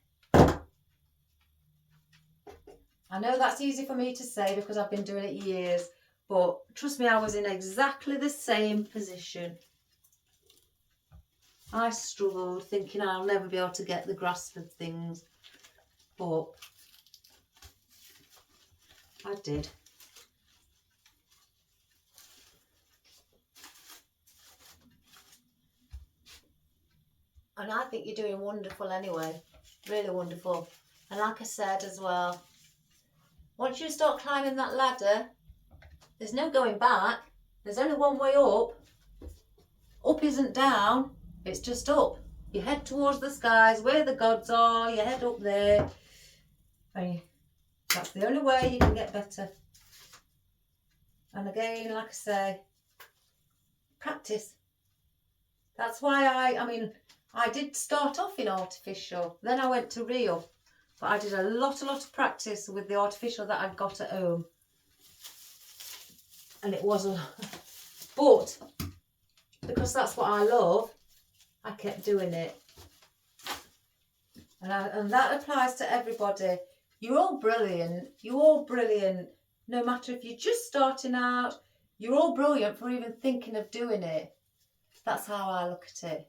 I know that's easy for me to say because I've been doing it years, but trust me, I was in exactly the same position. I struggled thinking I'll never be able to get the grasp of things, but I did. And I think you're doing wonderful anyway, really wonderful. And like I said as well, once you start climbing that ladder, There's no going back. There's only one way up. Up isn't down, it's just up. You head towards the skies, where the gods are, you head up there. And that's the only way you can get better. And again, like I say, practice. That's why I did start off in artificial, then I went to real. But I did a lot of practice with the artificial that I'd got at home. And it wasn't, but because that's what I love, I kept doing it. And that applies to everybody. You're all brilliant. You're all brilliant. No matter if you're just starting out, you're all brilliant for even thinking of doing it. That's how I look at it.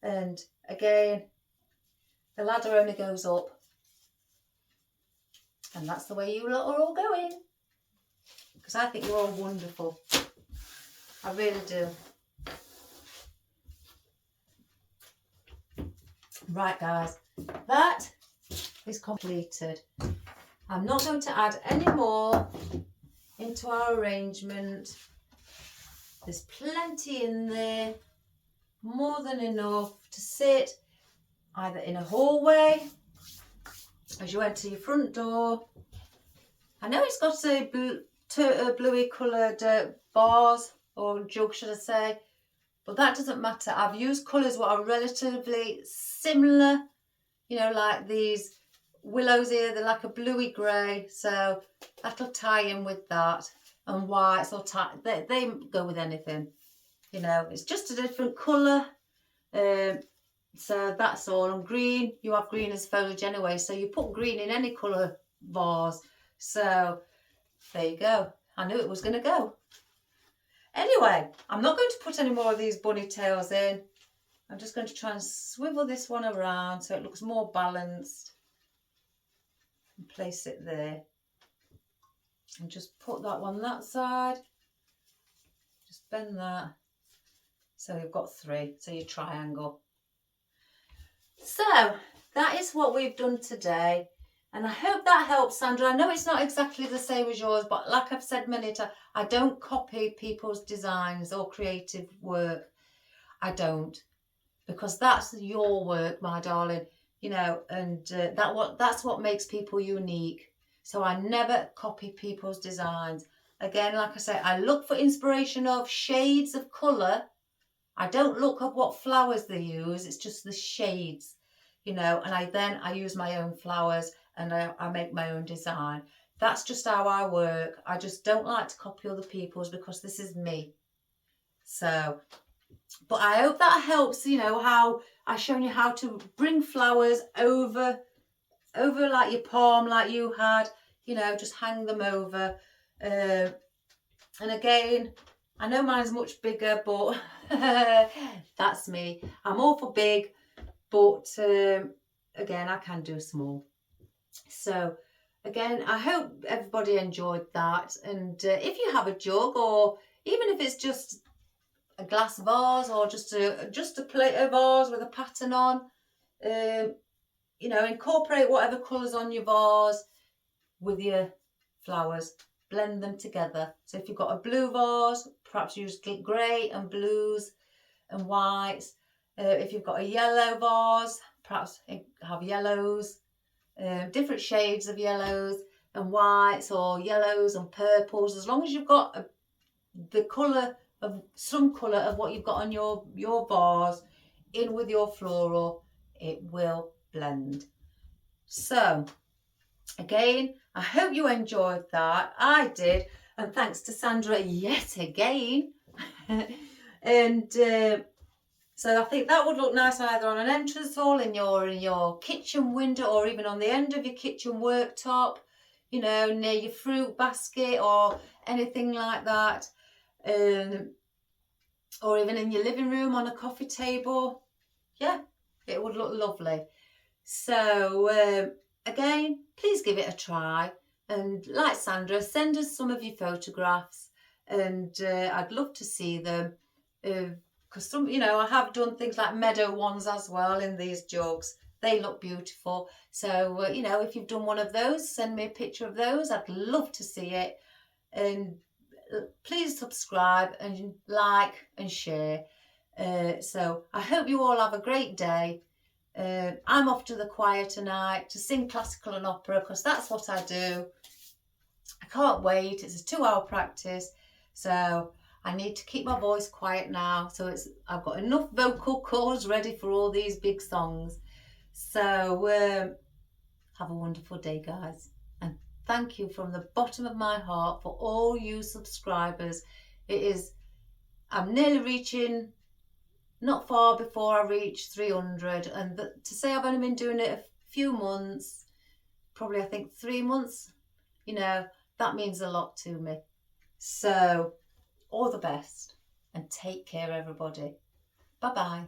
And again, the ladder only goes up. And that's the way you lot are all going. Because I think you're all wonderful. I really do. Right, guys, that is completed. I'm not going to add any more into our arrangement. There's plenty in there, more than enough to sit either in a hallway as you enter your front door. I know it's got a bluey coloured vase or jug, should I say, but that doesn't matter. I've used colours that are relatively similar, you know, like these willows here, they're like a bluey grey, so that'll tie in with that. And whites or they go with anything, you know, it's just a different colour. So that's all. And green, you have green as foliage anyway, so you put green in any colour vase. So there you go. I knew it was going to go. Anyway, I'm not going to put any more of these bunny tails in. I'm just going to try and swivel this one around so it looks more balanced. And place it there. And just put that one that side. Just bend that. So you've got three. So your triangle. So that is what we've done today. And I hope that helps, Sandra. I know it's not exactly the same as yours, but like I've said many times, I don't copy people's designs or creative work. I don't. Because that's your work, my darling. You know, and that's what makes people unique. So I never copy people's designs. Again, like I say, I look for inspiration of shades of colour. I don't look at what flowers they use. It's just the shades, you know, and I use my own flowers and I make my own design. That's just how I work. I just don't like to copy other people's because this is me. So, but I hope that helps, you know, how I've shown you how to bring flowers over like your palm, like you had, you know, just hang them over. And again, I know mine's much bigger, but that's me. I'm all for big, but again, I can do small. So again, I hope everybody enjoyed that. And if you have a jug, or even if it's just a glass vase or just a plate of vase with a pattern on, you know, incorporate whatever colours on your vase with your flowers. Blend them together. So if you've got a blue vase, perhaps use grey and blues and whites. If you've got a yellow vase, perhaps have yellows, different shades of yellows and whites, or yellows and purples. As long as you've got the colour of some colour of what you've got on your vase in with your floral, it will blend. So again, I hope you enjoyed that. I did, and thanks to Sandra yet again. And so I think that would look nice either on an entrance hall, in your kitchen window, or even on the end of your kitchen worktop, you know, near your fruit basket or anything like that. Or even in your living room on a coffee table. Yeah, it would look lovely. So again, please give it a try. And like Sandra, send us some of your photographs, and I'd love to see them. Because some, you know, I have done things like meadow ones as well in these jugs. They look beautiful. So, you know, if you've done one of those, send me a picture of those. I'd love to see it. And please subscribe and like and share. So I hope you all have a great day. I'm off to the choir tonight to sing classical and opera because that's what I do. I can't wait. It's a 2-hour practice, so I need to keep my voice quiet now. So I've got enough vocal cords ready for all these big songs. So have a wonderful day, guys, and thank you from the bottom of my heart for all you subscribers. I'm nearly reaching, not far before I reach 300, and to say I've only been doing it a few months, probably I think 3 months, that means a lot to me. So all the best and take care, everybody. Bye bye.